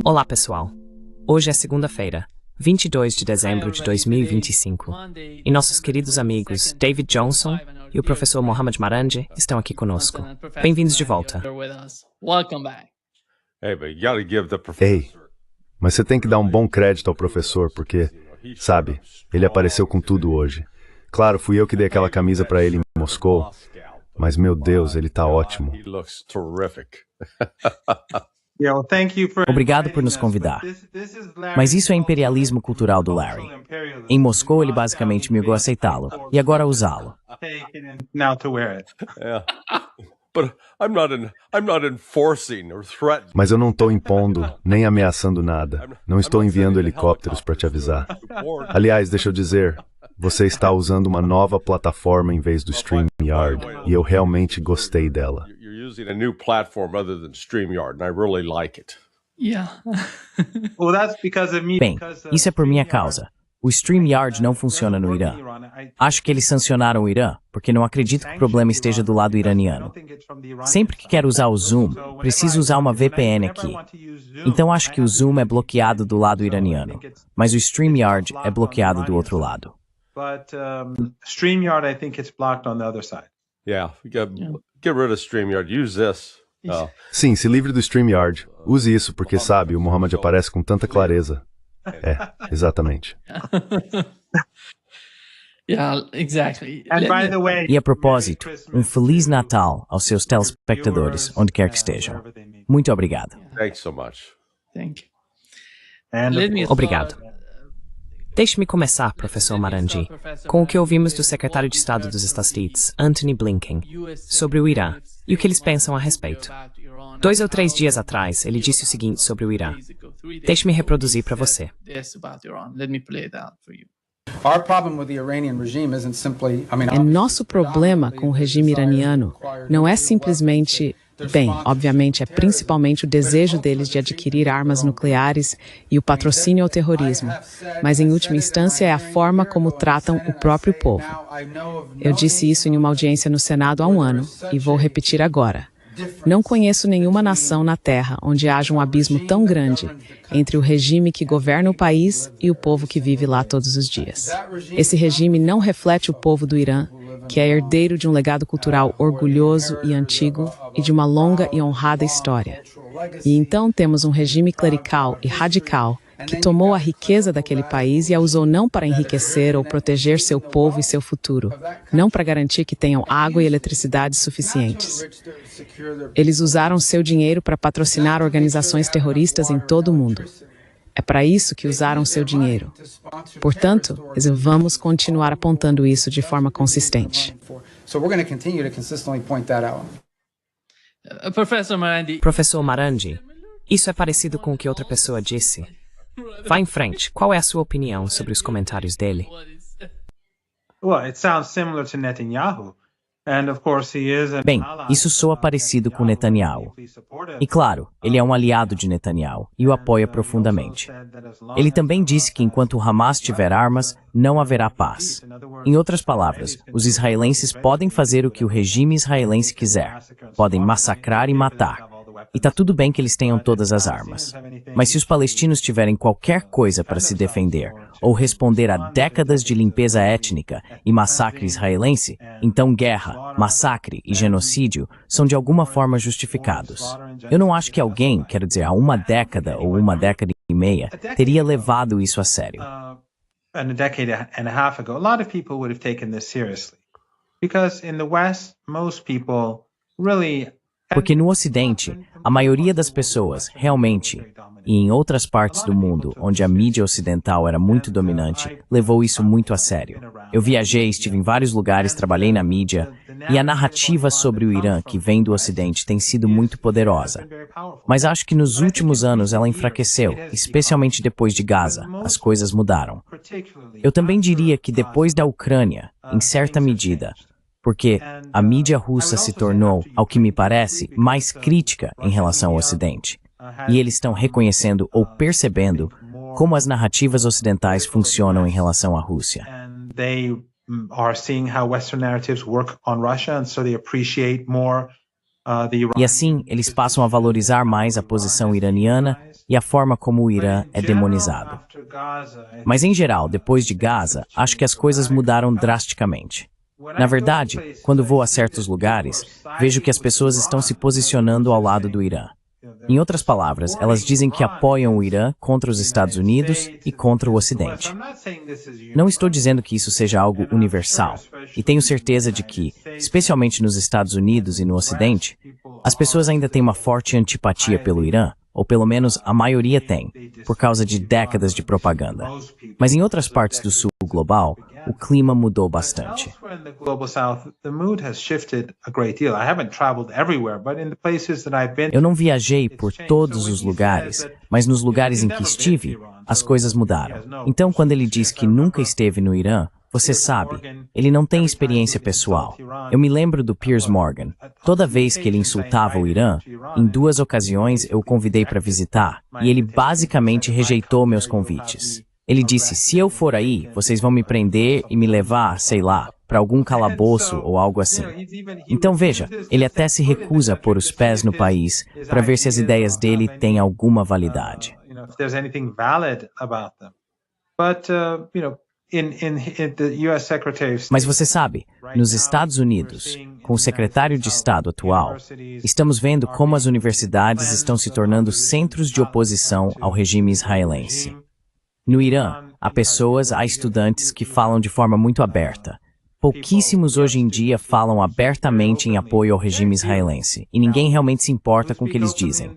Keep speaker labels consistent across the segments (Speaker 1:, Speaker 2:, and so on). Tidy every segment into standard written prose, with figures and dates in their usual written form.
Speaker 1: Olá, pessoal. Hoje é segunda-feira, 22 de dezembro de 2025, e nossos queridos amigos David Johnson e o professor Mohammad Marandi estão aqui conosco. Bem-vindos de volta.
Speaker 2: Ei, mas você tem que dar um bom crédito ao professor, porque, sabe, ele apareceu com tudo hoje. Claro, fui eu que dei aquela camisa pra ele em Moscou, mas meu Deus, ele tá ótimo.
Speaker 1: Obrigado por nos convidar. Mas isso é imperialismo cultural do Larry. Em Moscou, ele basicamente me obrigou a aceitá-lo, e agora a usá-lo.
Speaker 2: Mas eu não estou impondo, nem ameaçando nada. Não estou enviando helicópteros para te avisar. Aliás, deixa eu dizer, você está usando uma nova plataforma em vez do StreamYard, e eu realmente gostei dela.
Speaker 1: Bem, isso é por minha causa. O StreamYard não funciona no Irã. Acho que eles sancionaram o Irã, porque não acredito que o problema esteja do lado iraniano. Sempre que quero usar o Zoom, preciso usar uma VPN aqui. Então acho que o Zoom é bloqueado do lado iraniano, mas o StreamYard é bloqueado do outro lado.
Speaker 3: StreamYard, I think it's blocked on the other side.
Speaker 4: Get rid of StreamYard. Use this.
Speaker 2: Sim, se livre do StreamYard. Use isso, porque sabe, o Mohammad aparece com tanta clareza. É, exatamente.
Speaker 1: E a propósito, um Feliz Natal aos seus telespectadores, onde quer que estejam. Muito obrigado.
Speaker 4: Thanks so much.
Speaker 1: Obrigado. Deixe-me começar, professor Marandi, com o que ouvimos do secretário de Estado dos Estados Unidos, Antony Blinken, sobre o Irã e o que eles pensam a respeito. 2 ou 3 dias atrás, ele disse o seguinte sobre o Irã. Deixe-me reproduzir para você.
Speaker 5: Nosso problema com o regime iraniano não é simplesmente... Bem, obviamente é principalmente o desejo deles de adquirir armas nucleares e o patrocínio ao terrorismo, mas em última instância é a forma como tratam o próprio povo. Eu disse isso em uma audiência no Senado há um ano e vou repetir agora. Não conheço nenhuma nação na Terra onde haja um abismo tão grande entre o regime que governa o país e o povo que vive lá todos os dias. Esse regime não reflete o povo do Irã, que é herdeiro de um legado cultural orgulhoso e antigo e de uma longa e honrada história. E então temos um regime clerical e radical que tomou a riqueza daquele país e a usou não para enriquecer ou proteger seu povo e seu futuro, não para garantir que tenham água e eletricidade suficientes. Eles usaram seu dinheiro para patrocinar organizações terroristas em todo o mundo. É para isso que usaram seu dinheiro. Portanto, vamos continuar apontando isso de forma consistente.
Speaker 1: Professor Marandi, isso é parecido com o que outra pessoa disse. Vá em frente. Qual é a sua opinião sobre os comentários dele?
Speaker 3: Well, it sounds similar to Netanyahu.
Speaker 1: Bem, isso soa parecido com Netanyahu. E claro, ele é um aliado de Netanyahu e o apoia profundamente. Ele também disse que enquanto o Hamas tiver armas, não haverá paz. Em outras palavras, os israelenses podem fazer o que o regime israelense quiser. Podem massacrar e matar. E tá tudo bem que eles tenham todas as armas. Mas se os palestinos tiverem qualquer coisa para se defender, ou responder a décadas de limpeza étnica e massacre israelense, então guerra, massacre e genocídio são de alguma forma justificados. Eu não acho que alguém, quero dizer, há uma década ou uma década e meia, teria levado isso a sério.
Speaker 3: A decade and a half ago, a lot of people would have taken this seriously. Because in the West, most people really...
Speaker 1: Porque no Ocidente, a maioria das pessoas, realmente, e em outras partes do mundo, onde a mídia ocidental era muito dominante, levou isso muito a sério. Eu viajei, estive em vários lugares, trabalhei na mídia, e a narrativa sobre o Irã que vem do Ocidente tem sido muito poderosa. Mas acho que nos últimos anos ela enfraqueceu, especialmente depois de Gaza, as coisas mudaram. Eu também diria que depois da Ucrânia, em certa medida, porque a mídia russa se tornou, ao que me parece, mais crítica em relação ao Ocidente. E eles estão reconhecendo ou percebendo como as narrativas ocidentais funcionam em relação à Rússia.
Speaker 3: They are seeing how Western narratives work on Russia, and so they appreciate more
Speaker 1: E assim, eles passam a valorizar mais a posição iraniana e a forma como o Irã é demonizado. Mas em geral, depois de Gaza, acho que as coisas mudaram drasticamente. Na verdade, quando vou a certos lugares, vejo que as pessoas estão se posicionando ao lado do Irã. Em outras palavras, elas dizem que apoiam o Irã contra os Estados Unidos e contra o Ocidente. Não estou dizendo que isso seja algo universal, e tenho certeza de que, especialmente nos Estados Unidos e no Ocidente, as pessoas ainda têm uma forte antipatia pelo Irã, ou pelo menos a maioria tem, por causa de décadas de propaganda. Mas em outras partes do sul global, o clima mudou bastante. Eu não viajei por todos os lugares, mas nos lugares em que estive, as coisas mudaram. Então, quando ele diz que nunca esteve no Irã, você sabe, ele não tem experiência pessoal. Eu me lembro do Piers Morgan. Toda vez que ele insultava o Irã, em 2 ocasiões eu o convidei para visitar, e ele basicamente rejeitou meus convites. Ele disse, se eu for aí, vocês vão me prender e me levar, sei lá, para algum calabouço ou algo assim. Então veja, ele até se recusa a pôr os pés no país para ver se as ideias dele têm alguma validade. Mas você sabe, nos Estados Unidos, com o secretário de Estado atual, estamos vendo como as universidades estão se tornando centros de oposição ao regime israelense. No Irã, há estudantes que falam de forma muito aberta. Pouquíssimos hoje em dia falam abertamente em apoio ao regime israelense, e ninguém realmente se importa com o que eles dizem.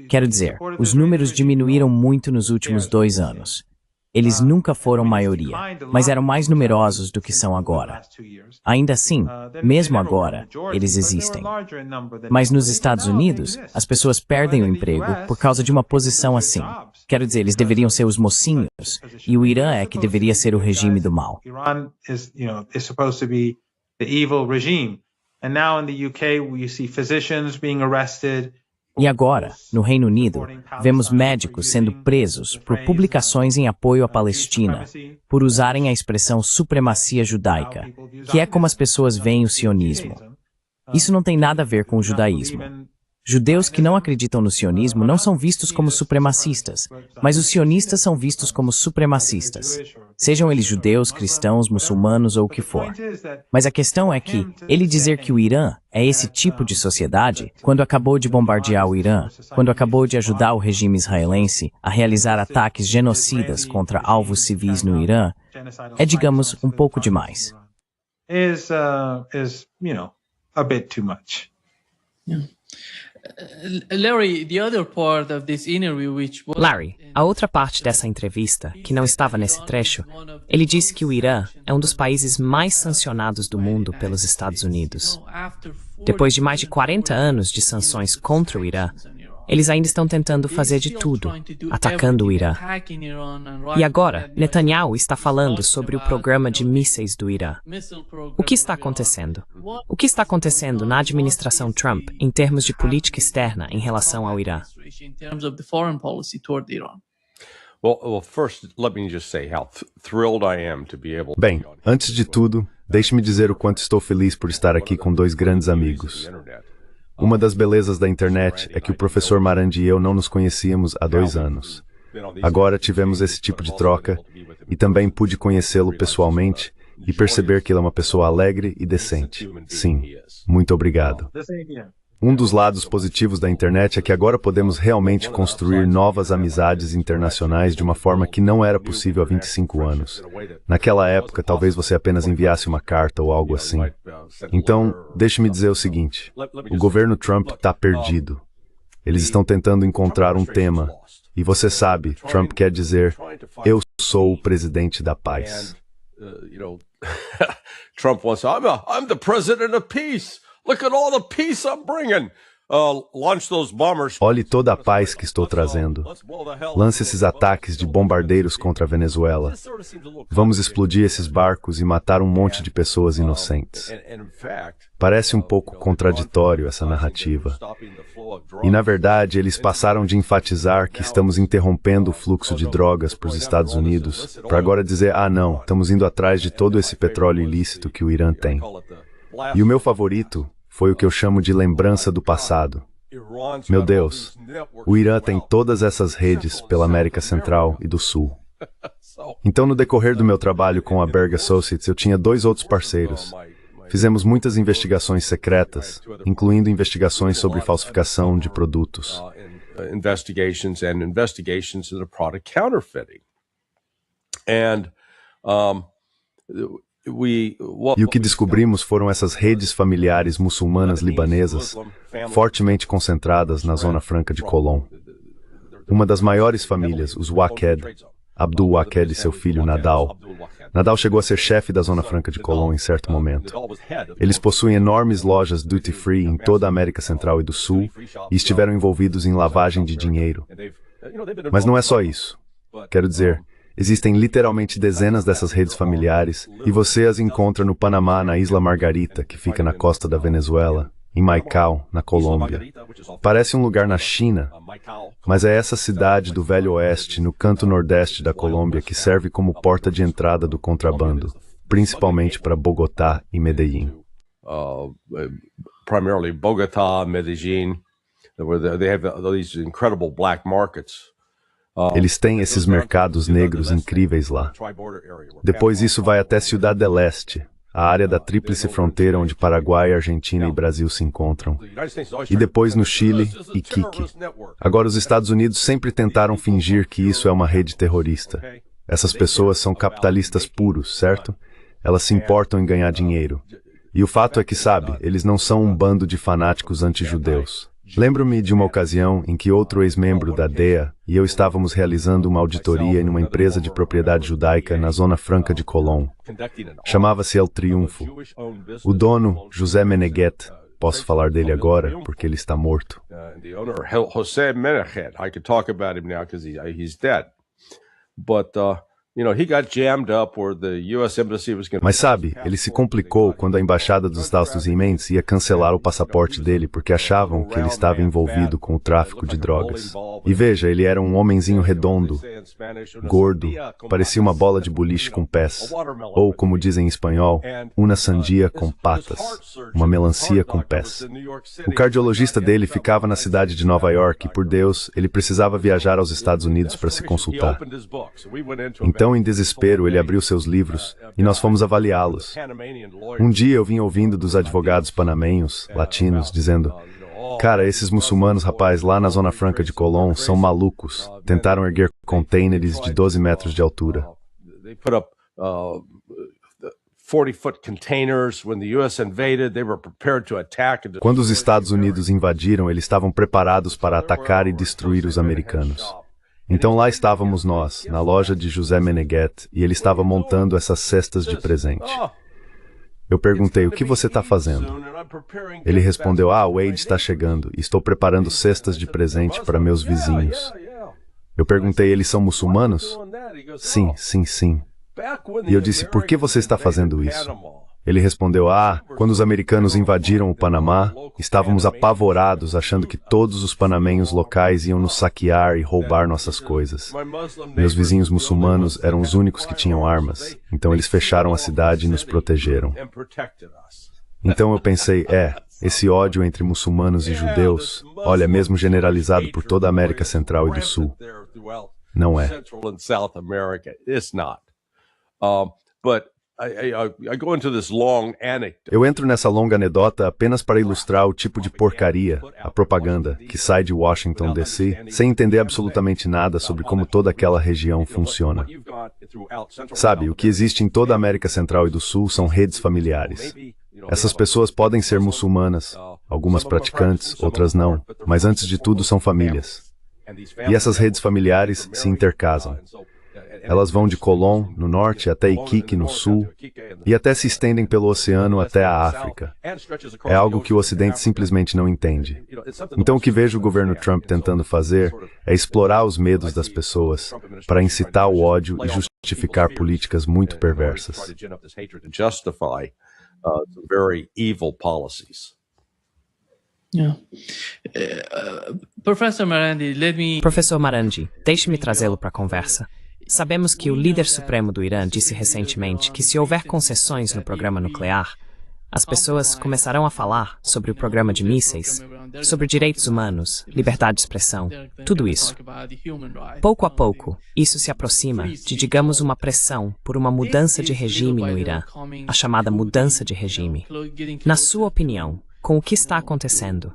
Speaker 1: Quero dizer, os números diminuíram muito nos últimos 2 anos. Eles nunca foram maioria, mas eram mais numerosos do que são agora. Ainda assim, mesmo agora, eles existem. Mas nos Estados Unidos, as pessoas perdem o emprego por causa de uma posição assim. Quero dizer, eles deveriam ser os mocinhos, e o Irã é que deveria ser o regime do mal. E agora, no Reino Unido, vemos médicos sendo presos por publicações em apoio à Palestina, por usarem a expressão supremacia judaica, que é como as pessoas veem o sionismo. Isso não tem nada a ver com o judaísmo. Judeus que não acreditam no sionismo não são vistos como supremacistas, mas os sionistas são vistos como supremacistas, sejam eles judeus, cristãos, muçulmanos ou o que for. Mas a questão é que, ele dizer que o Irã é esse tipo de sociedade, quando acabou de bombardear o Irã, quando acabou de ajudar o regime israelense a realizar ataques genocidas contra alvos civis no Irã, é, digamos, um pouco demais.
Speaker 5: Larry, a outra parte dessa entrevista, que não estava nesse trecho, ele disse que o Irã é um dos países mais sancionados do mundo pelos Estados Unidos. Depois de mais de 40 anos de sanções contra o Irã, eles ainda estão tentando fazer de tudo, atacando o Irã. E agora, Netanyahu está falando sobre o programa de mísseis do Irã. O que está acontecendo? O que está acontecendo na administração Trump em termos de política externa em relação ao Irã?
Speaker 2: Bem, antes de tudo, deixe-me dizer o quanto estou feliz por estar aqui com 2 grandes amigos. Uma das belezas da internet é que o professor Marandi e eu não nos conhecíamos há 2 anos. Agora tivemos esse tipo de troca e também pude conhecê-lo pessoalmente e perceber que ele é uma pessoa alegre e decente. Sim, muito obrigado. Um dos lados positivos da internet é que agora podemos realmente construir novas amizades internacionais de uma forma que não era possível há 25 anos. Naquela época, talvez você apenas enviasse uma carta ou algo assim. Então, deixe-me dizer o seguinte. O governo Trump está perdido. Eles estão tentando encontrar um tema. E você sabe, Trump quer dizer, eu sou o presidente da paz.
Speaker 4: Trump wants, I'm the president of peace. Look at all the peace I'm bringing. Launch those bombers.
Speaker 2: Olhe toda a paz que estou trazendo. Lance esses ataques de bombardeiros contra a Venezuela. Vamos explodir esses barcos e matar um monte de pessoas inocentes. Parece um pouco contraditório essa narrativa. E, na verdade, eles passaram de enfatizar que estamos interrompendo o fluxo de drogas para os Estados Unidos, para agora dizer, não, estamos indo atrás de todo esse petróleo ilícito que o Irã tem. E o meu favorito foi o que eu chamo de lembrança do passado. Meu Deus, o Irã tem todas essas redes pela América Central e do Sul. Então, no decorrer do meu trabalho com a Berg Associates, eu tinha 2 outros parceiros. Fizemos muitas investigações secretas, incluindo investigações sobre falsificação de produtos.
Speaker 4: Investigations into product counterfeiting.
Speaker 2: E o que descobrimos foram essas redes familiares muçulmanas libanesas, fortemente concentradas na Zona Franca de Colón. Uma das maiores famílias, os Waqed, Abdul Waqed e seu filho Nadal. Nadal chegou a ser chefe da Zona Franca de Colón em certo momento. Eles possuem enormes lojas duty-free em toda a América Central e do Sul e estiveram envolvidos em lavagem de dinheiro. Mas não é só isso. Quero dizer, existem literalmente dezenas dessas redes familiares e você as encontra no Panamá, na Isla Margarita, que fica na costa da Venezuela, em Maicao, na Colômbia. Parece um lugar na China, mas é essa cidade do Velho Oeste, no canto nordeste da Colômbia, que serve como porta de entrada do contrabando, principalmente para Bogotá e Medellín.
Speaker 4: Primarily Bogotá, Medellín, they have these incredible black markets.
Speaker 2: Eles têm esses mercados negros incríveis lá. Depois isso vai até Ciudad del Este, a área da tríplice fronteira onde Paraguai, Argentina e Brasil se encontram. E depois no Chile, Iquique. Agora, os Estados Unidos sempre tentaram fingir que isso é uma rede terrorista. Essas pessoas são capitalistas puros, certo? Elas se importam em ganhar dinheiro. E o fato é que, sabe, eles não são um bando de fanáticos anti-judeus. Lembro-me de uma ocasião em que outro ex-membro da DEA e eu estávamos realizando uma auditoria em uma empresa de propriedade judaica na Zona Franca de Colón. Chamava-se El Triunfo. O dono, José Meneghet, posso falar dele agora porque ele está morto.
Speaker 4: José Meneghet, I could talk about him now because he's dead. But he got jammed up where the US embassy was going to...
Speaker 2: Mas sabe, ele se complicou quando a embaixada dos Estados Unidos ia cancelar o passaporte dele porque achavam que ele estava envolvido com o tráfico de drogas. E veja, ele era um homenzinho redondo, gordo, parecia uma bola de boliche com pés. Ou, como dizem em espanhol, uma sandia com patas, uma melancia com pés. O cardiologista dele ficava na cidade de Nova York e, por Deus, ele precisava viajar aos Estados Unidos para se consultar. Então, em desespero, ele abriu seus livros e nós fomos avaliá-los. Um dia eu vim ouvindo dos advogados panamenhos, latinos, dizendo: cara, esses muçulmanos, rapaz, lá na Zona Franca de Colón, são malucos. Tentaram erguer containers de 12 metros de altura. Quando os Estados Unidos invadiram, eles estavam preparados para atacar e destruir os americanos. Então lá estávamos nós, na loja de José Meneghet, e ele estava montando essas cestas de presente. Eu perguntei, o que você está fazendo? Ele respondeu, o Wade está chegando, e estou preparando cestas de presente para meus vizinhos. Eu perguntei, eles são muçulmanos? Sim, sim, sim. E eu disse, por que você está fazendo isso? Ele respondeu, quando os americanos invadiram o Panamá, estávamos apavorados, achando que todos os panamenhos locais iam nos saquear e roubar nossas coisas. Meus vizinhos muçulmanos eram os únicos que tinham armas, então eles fecharam a cidade e nos protegeram. Então eu pensei, esse ódio entre muçulmanos e judeus, olha, mesmo generalizado por toda a América Central e do Sul, não é. Eu entro nessa longa anedota apenas para ilustrar o tipo de porcaria, a propaganda, que sai de Washington, D.C., sem entender absolutamente nada sobre como toda aquela região funciona. Sabe, o que existe em toda a América Central e do Sul são redes familiares. Essas pessoas podem ser muçulmanas, algumas praticantes, outras não, mas antes de tudo são famílias. E essas redes familiares se intercasam. Elas vão de Colón, no norte, até Iquique, no sul, e até se estendem pelo oceano até a África. É algo que o Ocidente simplesmente não entende. Então o que vejo o governo Trump tentando fazer é explorar os medos das pessoas para incitar o ódio e justificar políticas muito perversas.
Speaker 1: Professor Marandi, deixe-me trazê-lo para a conversa. Sabemos que o líder supremo do Irã disse recentemente que se houver concessões no programa nuclear, as pessoas começarão a falar sobre o programa de mísseis, sobre direitos humanos, liberdade de expressão, tudo isso. Pouco a pouco, isso se aproxima de, digamos, uma pressão por uma mudança de regime no Irã, a chamada mudança de regime. Na sua opinião, com o que está acontecendo?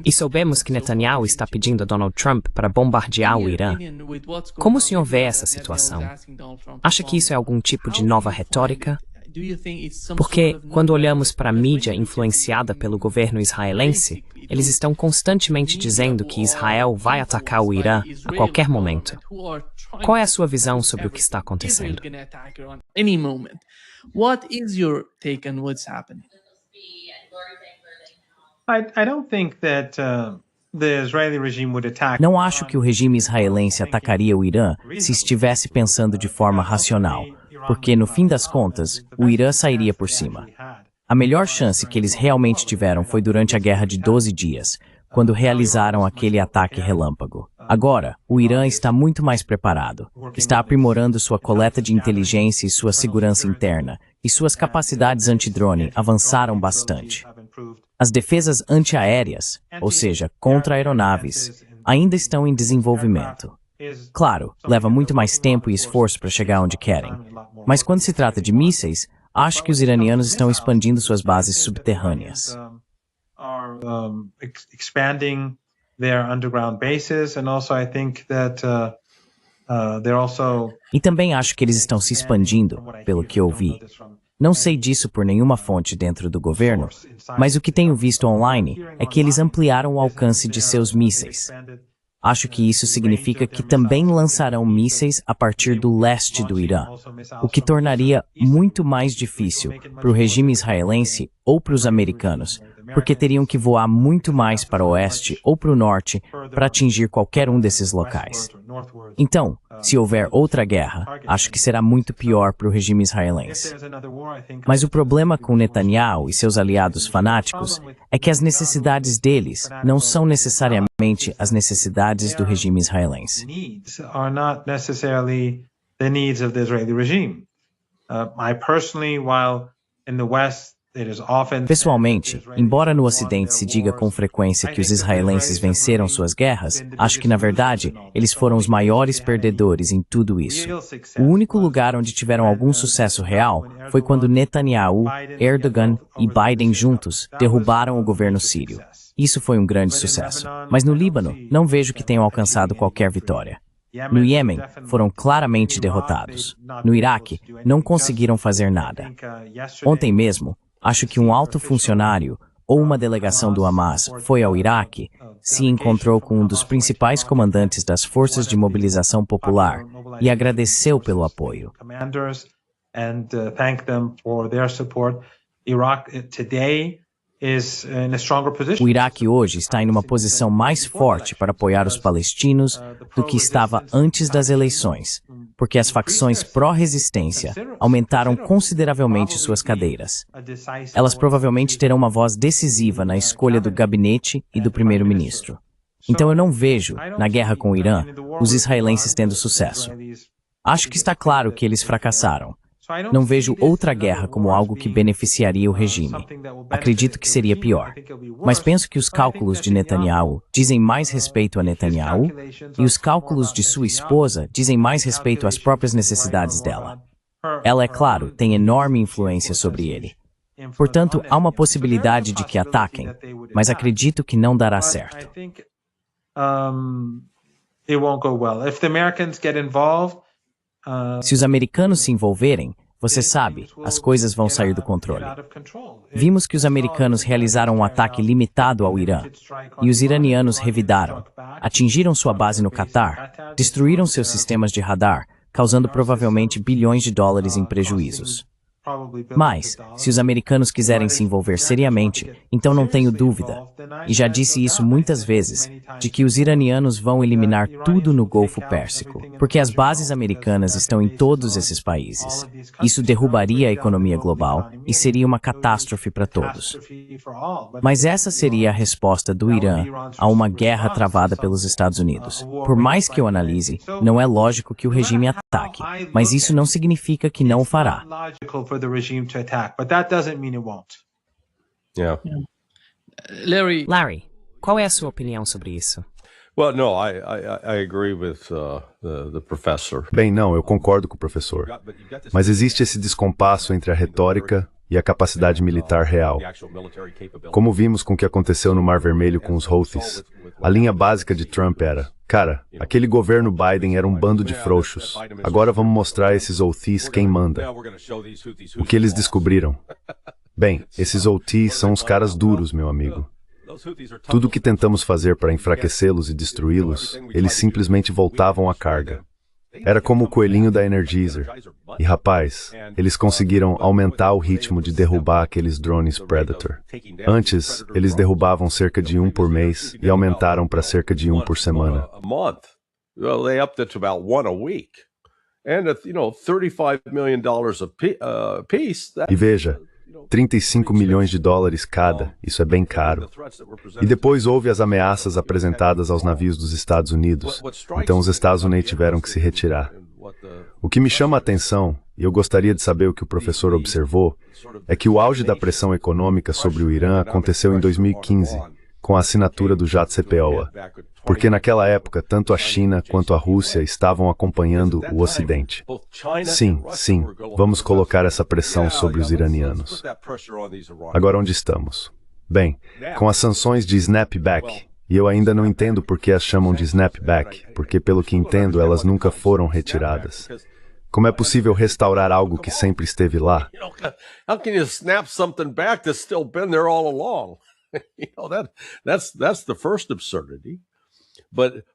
Speaker 1: E soubemos que Netanyahu está pedindo a Donald Trump para bombardear o Irã. Como o senhor vê essa situação? Acha que isso é algum tipo de nova retórica? Porque, quando olhamos para a mídia influenciada pelo governo israelense, eles estão constantemente dizendo que Israel vai atacar o Irã a qualquer momento. Qual é a sua visão sobre o que está acontecendo?
Speaker 3: Não
Speaker 1: acho que o regime israelense atacaria o Irã se estivesse pensando de forma racional, porque, no fim das contas, o Irã sairia por cima. A melhor chance que eles realmente tiveram foi durante a Guerra de 12 Dias, quando realizaram aquele ataque relâmpago. Agora, o Irã está muito mais preparado. Está aprimorando sua coleta de inteligência e sua segurança interna, e suas capacidades antidrone avançaram bastante. As defesas antiaéreas, ou seja, contra aeronaves, ainda estão em desenvolvimento. Claro, leva muito mais tempo e esforço para chegar onde querem. Mas quando se trata de mísseis, acho que os iranianos estão expandindo suas bases subterrâneas. E também acho que eles estão se expandindo, pelo que eu vi. Não sei disso por nenhuma fonte dentro do governo, mas o que tenho visto online é que eles ampliaram o alcance de seus mísseis. Acho que isso significa que também lançarão mísseis a partir do leste do Irã, o que tornaria muito mais difícil para o regime israelense ou para os americanos, porque teriam que voar muito mais para o oeste ou para o norte para atingir qualquer um desses locais. Então, se houver outra guerra, acho que será muito pior para o regime israelense. Mas o problema com Netanyahu e seus aliados fanáticos é que as necessidades deles não são necessariamente as necessidades do regime israelense. Pessoalmente, embora no Ocidente se diga com frequência que os israelenses venceram suas guerras, acho que, na verdade, eles foram os maiores perdedores em tudo isso. O único lugar onde tiveram algum sucesso real foi quando Netanyahu, Erdogan e Biden juntos derrubaram o governo sírio. Isso foi um grande sucesso. Mas no Líbano, não vejo que tenham alcançado qualquer vitória. No Iêmen, foram claramente derrotados. No Iraque, não conseguiram fazer nada. Ontem mesmo, acho que um alto funcionário ou uma delegação do Hamas foi ao Iraque, se encontrou com um dos principais comandantes das Forças de Mobilização Popular e agradeceu pelo apoio. O Iraque hoje está em uma posição mais forte para apoiar os palestinos do que estava antes das eleições, porque as facções pró-resistência aumentaram consideravelmente suas cadeiras. Elas provavelmente terão uma voz decisiva na escolha do gabinete e do primeiro-ministro. Então eu não vejo, na guerra com o Irã, os israelenses tendo sucesso. Acho que está claro que eles fracassaram. Não vejo outra guerra como algo que beneficiaria o regime. Acredito que seria pior. Mas penso que os cálculos de Netanyahu dizem mais respeito a Netanyahu e os cálculos de sua esposa dizem mais respeito às próprias necessidades dela. Ela, é claro, tem enorme influência sobre ele. Portanto, há uma possibilidade de que ataquem, mas acredito que não dará certo. Se os americanos se envolverem, você sabe, as coisas vão sair do controle. Vimos que os americanos realizaram um ataque limitado ao Irã, e os iranianos revidaram, atingiram sua base no Catar, destruíram seus sistemas de radar, causando provavelmente bilhões de dólares em prejuízos. Mas, se os americanos quiserem se envolver seriamente, então não tenho dúvida, e já disse isso muitas vezes, de que os iranianos vão eliminar tudo no Golfo Pérsico, porque as bases americanas estão em todos esses países. Isso derrubaria a economia global e seria uma catástrofe para todos. Mas essa seria a resposta do Irã a uma guerra travada pelos Estados Unidos. Por mais que eu analise, não é lógico que o regime ataque, mas isso não significa que não o fará.
Speaker 4: Yeah.
Speaker 1: Larry, qual é a sua opinião sobre isso?
Speaker 4: Well, no, I agree with the professor.
Speaker 2: Bem, não, eu concordo com o professor. Mas existe esse descompasso entre a retórica e a capacidade militar real. Como vimos com o que aconteceu no Mar Vermelho com os Houthis, a linha básica de Trump era: cara, aquele governo Biden era um bando de frouxos. Agora vamos mostrar a esses Houthis quem manda. O que eles descobriram? Bem, esses Houthis são os caras duros, meu amigo. Tudo o que tentamos fazer para enfraquecê-los e destruí-los, eles simplesmente voltavam à carga. Era como o coelhinho da Energizer. E rapaz, eles conseguiram aumentar o ritmo de derrubar aqueles drones Predator. Antes, eles derrubavam cerca de um por mês e aumentaram para cerca de um por semana.
Speaker 4: They upped it to about one a week. And $35 million a piece.
Speaker 2: E veja, 35 milhões de dólares cada, isso é bem caro. E depois houve as ameaças apresentadas aos navios dos Estados Unidos, então os Estados Unidos tiveram que se retirar. O que me chama a atenção, e eu gostaria de saber o que o professor observou, é que o auge da pressão econômica sobre o Irã aconteceu em 2015, com a assinatura do JCPOA, porque naquela época tanto a China quanto a Rússia estavam acompanhando o Ocidente. Sim, vamos colocar essa pressão sobre os iranianos. Agora onde estamos? Bem, com as sanções de snapback, e eu ainda não entendo por que as chamam de snapback, porque pelo que entendo elas nunca foram retiradas. Como é possível restaurar algo que sempre esteve lá?
Speaker 4: How can you snap something back that's still been there all along? That's the first absurdity.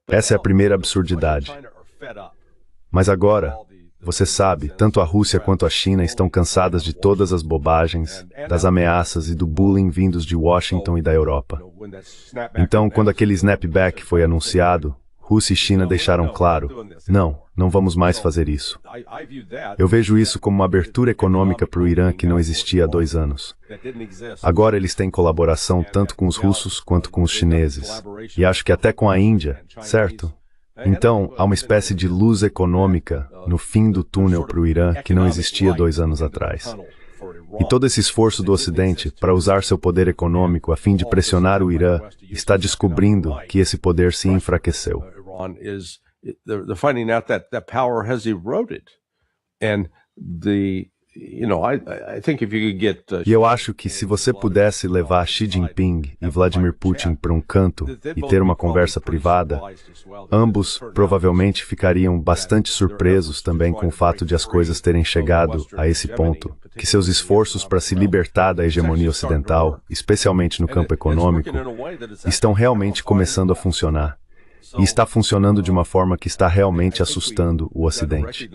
Speaker 2: Essa é a primeira absurdidade. Mas agora, você sabe, tanto a Rússia quanto a China estão cansadas de todas as bobagens, das ameaças e do bullying vindos de Washington e da Europa. Então, quando aquele snapback foi anunciado, Rússia e China deixaram claro: não vamos mais fazer isso. Eu vejo isso como uma abertura econômica para o Irã que não existia há 2 anos. Agora eles têm colaboração tanto com os russos quanto com os chineses. E acho que até com a Índia, certo? Então, há uma espécie de luz econômica no fim do túnel para o Irã que não existia 2 anos atrás. E todo esse esforço do Ocidente para usar seu poder econômico a fim de pressionar o Irã está descobrindo que esse poder se enfraqueceu.
Speaker 4: They're finding out that power has eroded, and I think if you could get.
Speaker 2: E eu acho que se você pudesse levar Xi Jinping e Vladimir Putin para um canto e ter uma conversa privada, ambos provavelmente ficariam bastante surpresos também com o fato de as coisas terem chegado a esse ponto, que seus esforços para se libertar da hegemonia ocidental, especialmente no campo econômico, estão realmente começando a funcionar. E está funcionando de uma forma que está realmente assustando o Ocidente.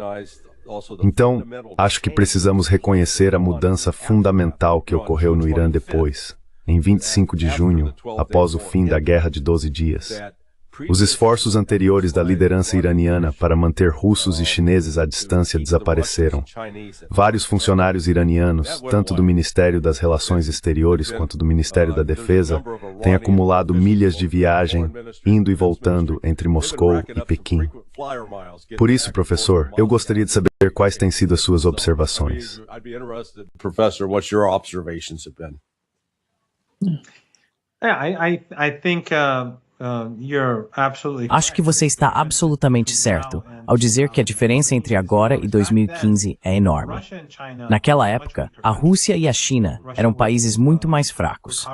Speaker 2: Então, acho que precisamos reconhecer a mudança fundamental que ocorreu no Irã depois, em 25 de junho, após o fim da Guerra de 12 Dias. Os esforços anteriores da liderança iraniana para manter russos e chineses à distância desapareceram. Vários funcionários iranianos, tanto do Ministério das Relações Exteriores quanto do Ministério da Defesa, têm acumulado milhas de viagem, indo e voltando entre Moscou e Pequim. Por isso, professor, eu gostaria de saber quais têm sido as suas observações.
Speaker 4: Professor, what's your observations have been?
Speaker 3: I think
Speaker 1: Acho que você está absolutamente certo ao dizer que a diferença entre agora e 2015 é enorme. Naquela época, a Rússia e a China eram países muito mais fracos.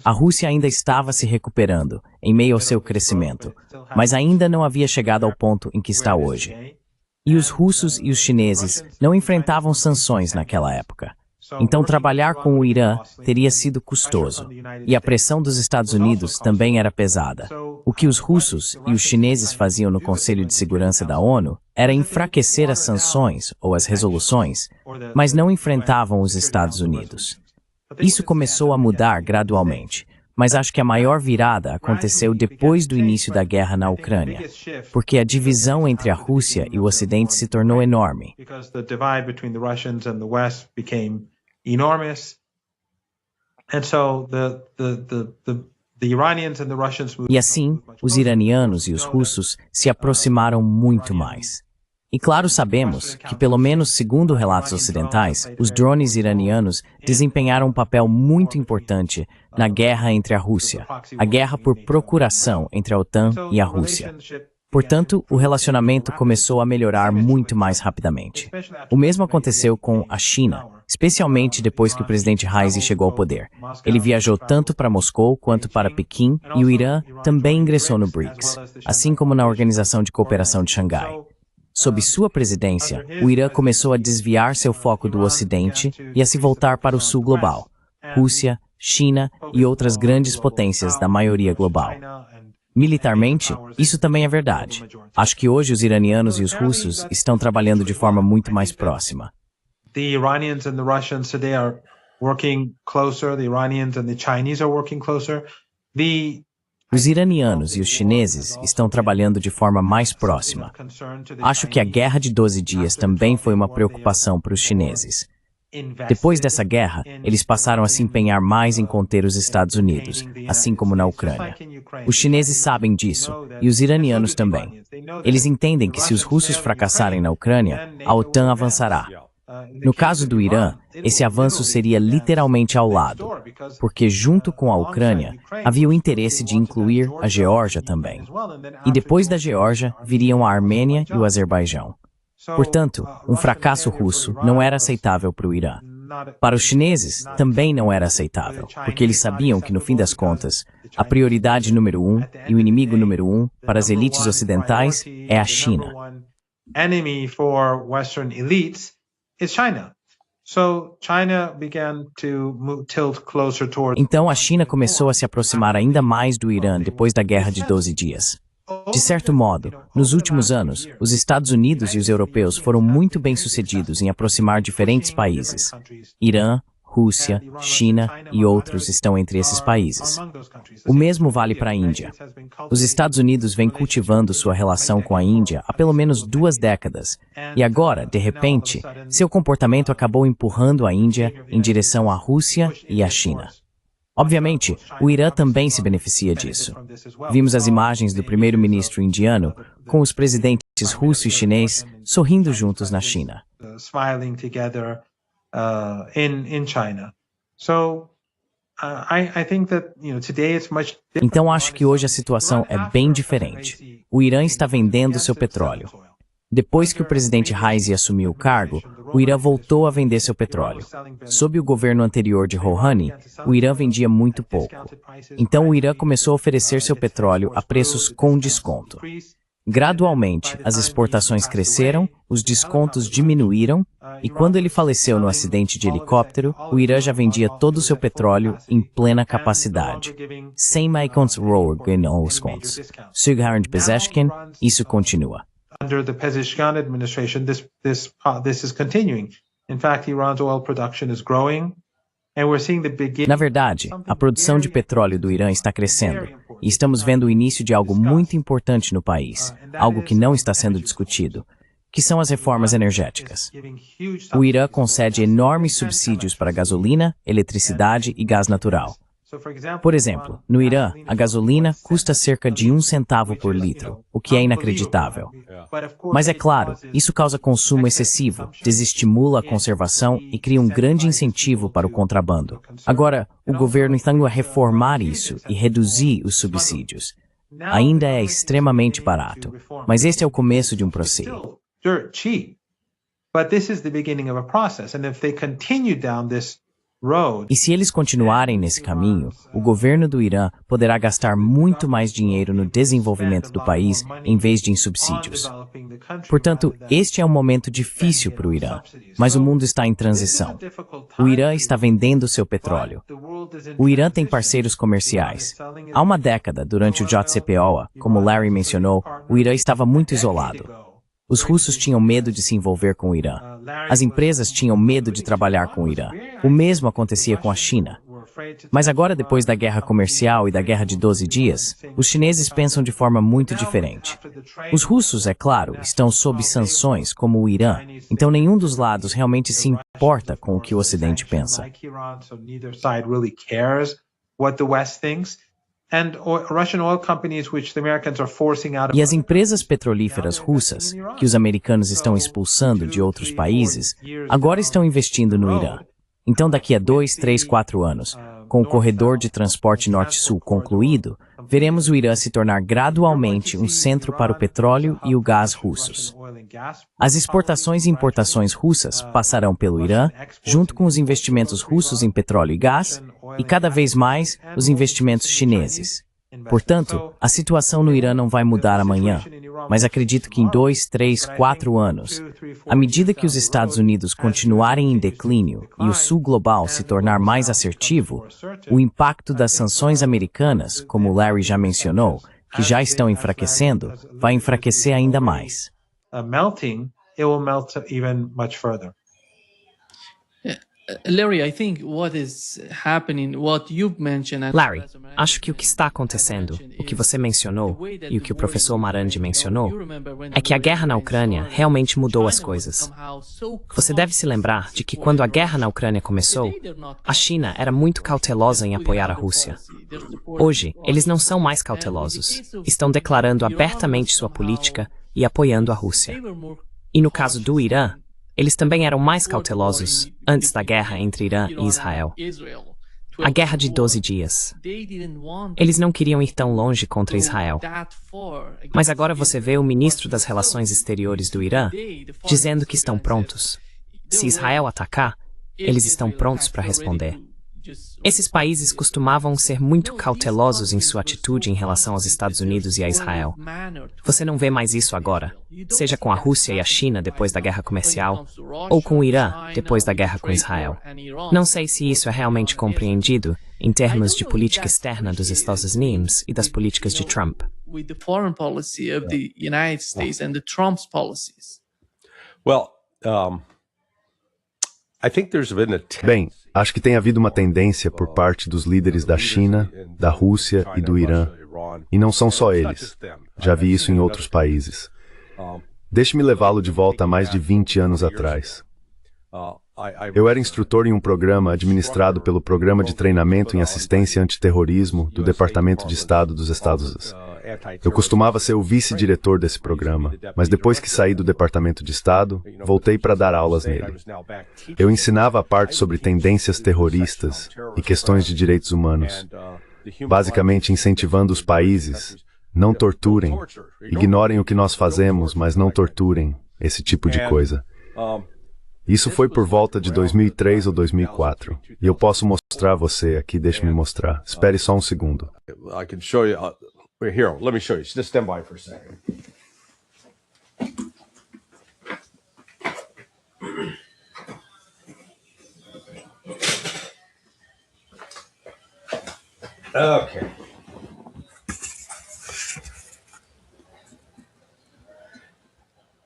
Speaker 1: A Rússia ainda estava se recuperando, em meio ao seu crescimento, mas ainda não havia chegado ao ponto em que está hoje. E os russos e os chineses não enfrentavam sanções naquela época. Então, trabalhar com o Irã teria sido custoso, e a pressão dos Estados Unidos também era pesada. O que os russos e os chineses faziam no Conselho de Segurança da ONU era enfraquecer as sanções ou as resoluções, mas não enfrentavam os Estados Unidos. Isso começou a mudar gradualmente, mas acho que a maior virada aconteceu depois do início da guerra na Ucrânia, porque a divisão entre a Rússia e o Ocidente se tornou enorme. E assim, os iranianos e os russos se aproximaram muito mais. E claro, sabemos que, pelo menos segundo relatos ocidentais, os drones iranianos desempenharam um papel muito importante na guerra entre a Rússia, a guerra por procuração entre a OTAN e a Rússia. Portanto, o relacionamento começou a melhorar muito mais rapidamente. O mesmo aconteceu com a China, especialmente depois que o presidente Raisi chegou ao poder. Ele viajou tanto para Moscou quanto para Pequim e o Irã também ingressou no BRICS, assim como na Organização de Cooperação de Xangai. Sob sua presidência, o Irã começou a desviar seu foco do Ocidente e a se voltar para o Sul global, Rússia, China e outras grandes potências da maioria global. Militarmente, isso também é verdade. Acho que hoje os iranianos e os russos estão trabalhando de forma muito mais próxima.
Speaker 3: The Iranians and the Russians today are working closer. The Iranians and the Chinese are working closer.
Speaker 1: Os iranianos e os chineses estão trabalhando de forma mais próxima. Acho que a Guerra de 12 Dias também foi uma preocupação para os chineses. Depois dessa guerra, eles passaram a se empenhar mais em conter os Estados Unidos, assim como na Ucrânia. Os chineses sabem disso, e os iranianos também. Eles entendem que se os russos fracassarem na Ucrânia, a OTAN avançará. No caso do Irã, esse avanço seria literalmente ao lado, porque junto com a Ucrânia, havia o interesse de incluir a Geórgia também. E depois da Geórgia, viriam a Armênia e o Azerbaijão. Portanto, um fracasso russo não era aceitável para o Irã. Para os chineses, também não era aceitável, porque eles sabiam que, no fim das contas, a prioridade número 1 e o inimigo número 1 para as elites ocidentais é a China. Então a China começou a se aproximar ainda mais do Irã depois da Guerra de 12 Dias. De certo modo, nos últimos anos, os Estados Unidos e os europeus foram muito bem-sucedidos em aproximar diferentes países. Irã, Rússia, China e outros estão entre esses países. O mesmo vale para a Índia. Os Estados Unidos vêm cultivando sua relação com a Índia há pelo menos 2 décadas, e agora, de repente, seu comportamento acabou empurrando a Índia em direção à Rússia e à China. Obviamente, o Irã também se beneficia disso. Vimos as imagens do primeiro-ministro indiano com os presidentes russo e chinês sorrindo juntos na China. Então acho que hoje a situação é bem diferente. O Irã está vendendo seu petróleo. Depois que o presidente Raisi assumiu o cargo, o Irã voltou a vender seu petróleo. Sob o governo anterior de Rouhani, o Irã vendia muito pouco. Então o Irã começou a oferecer seu petróleo a preços com desconto. Gradualmente, as exportações cresceram, os descontos diminuíram, e quando ele faleceu no acidente de helicóptero, o Irã já vendia todo o seu petróleo em plena capacidade. Sem mais descontos. Segundo Pezeshkian, isso continua.
Speaker 3: Under the Pezeshkian administration, this is continuing. In fact, Iran's oil production is growing, and we're seeing the beginning.
Speaker 1: Na verdade, a produção de petróleo do Irã está crescendo, e estamos vendo o início de algo muito importante no país, algo que não está sendo discutido, que são as reformas energéticas. O Irã concede enormes subsídios para gasolina, eletricidade e gás natural. Por exemplo, no Irã, a gasolina custa cerca de 1 centavo por litro, o que é inacreditável. Mas é claro, isso causa consumo excessivo, desestimula a conservação e cria um grande incentivo para o contrabando. Agora, o governo está indo a reformar isso e reduzir os subsídios. Ainda é extremamente barato, mas este é o começo de um processo. E se eles continuarem nesse caminho, o governo do Irã poderá gastar muito mais dinheiro no desenvolvimento do país em vez de em subsídios. Portanto, este é um momento difícil para o Irã, mas o mundo está em transição. O Irã está vendendo seu petróleo. O Irã tem parceiros comerciais. Há uma década, durante o JCPOA, como Larry mencionou, o Irã estava muito isolado. Os russos tinham medo de se envolver com o Irã. As empresas tinham medo de trabalhar com o Irã. O mesmo acontecia com a China. Mas agora, depois da guerra comercial e da guerra de 12 dias, os chineses pensam de forma muito diferente. Os russos, é claro, estão sob sanções, como o Irã, então nenhum dos lados realmente se importa com o que o Ocidente pensa. E as empresas petrolíferas russas, que os americanos estão expulsando de outros países, agora estão investindo no Irã. Então, daqui a 2, 3, 4 anos, com o corredor de transporte norte-sul concluído, veremos o Irã se tornar gradualmente um centro para o petróleo e o gás russos. As exportações e importações russas passarão pelo Irã, junto com os investimentos russos em petróleo e gás, e cada vez mais os investimentos chineses. Portanto, a situação no Irã não vai mudar amanhã, mas acredito que em 2, 3, 4 anos, à medida que os Estados Unidos continuarem em declínio e o sul global se tornar mais assertivo, o impacto das sanções americanas, como Larry já mencionou, que já estão enfraquecendo, vai enfraquecer ainda mais.
Speaker 6: Larry,
Speaker 7: acho que o que está acontecendo, o que você mencionou e o que o professor Marandi mencionou, é que a guerra na Ucrânia realmente mudou as coisas. Você deve se lembrar de que quando a guerra na Ucrânia começou, a China era muito cautelosa em apoiar a Rússia. Hoje, eles não são mais cautelosos. Estão declarando abertamente sua política e apoiando a Rússia. E no caso do Irã, eles também eram mais cautelosos antes da guerra entre Irã e Israel. A guerra de 12 dias. Eles não queriam ir tão longe contra Israel. Mas agora você vê o ministro das Relações Exteriores do Irã dizendo que estão prontos. Se Israel atacar, eles estão prontos para responder. Esses países costumavam ser muito cautelosos em sua atitude em relação aos Estados Unidos e a Israel. Você não vê mais isso agora, seja com a Rússia e a China depois da guerra comercial, ou com o Irã depois da guerra com Israel. Não sei se isso é realmente compreendido em termos de política externa dos Estados Unidos e das políticas de Trump.
Speaker 2: Bem, acho que tem havido uma tendência por parte dos líderes da China, da Rússia e do Irã, e não são só eles. Já vi isso em outros países. Deixe-me levá-lo de volta a mais de 20 anos atrás. Eu era instrutor em um programa administrado pelo Programa de Treinamento em Assistência Antiterrorismo do Departamento de Estado dos Estados Unidos. Eu costumava ser o vice-diretor desse programa, mas depois que saí do Departamento de Estado, voltei para dar aulas nele. Eu ensinava a parte sobre tendências terroristas e questões de direitos humanos, basicamente incentivando os países, não torturem, ignorem o que nós fazemos, mas não torturem, esse tipo de coisa. Isso foi por volta de 2003 ou 2004. E eu posso mostrar a você aqui, deixe-me mostrar. Espere só um segundo.
Speaker 4: Here, let me show you. Just stand by for a second. Okay.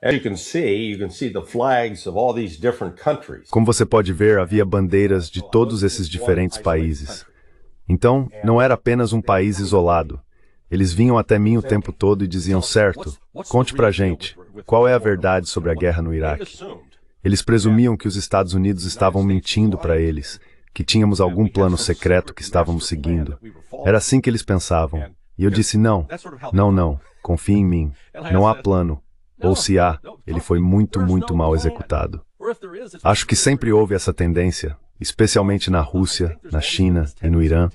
Speaker 4: As you can see the flags of all these different countries.
Speaker 2: Como você pode ver, havia bandeiras de todos esses diferentes países. Então, não era apenas um país isolado. Eles vinham até mim o tempo todo e diziam, certo, conte pra gente, qual é a verdade sobre a guerra no Iraque? Eles presumiam que os Estados Unidos estavam mentindo para eles, que tínhamos algum plano secreto que estávamos seguindo. Era assim que eles pensavam. E eu disse, não, confie em mim, não há plano. Ou se há, ele foi muito mal executado. Acho que sempre houve essa tendência, especialmente na Rússia, na China e no Irã,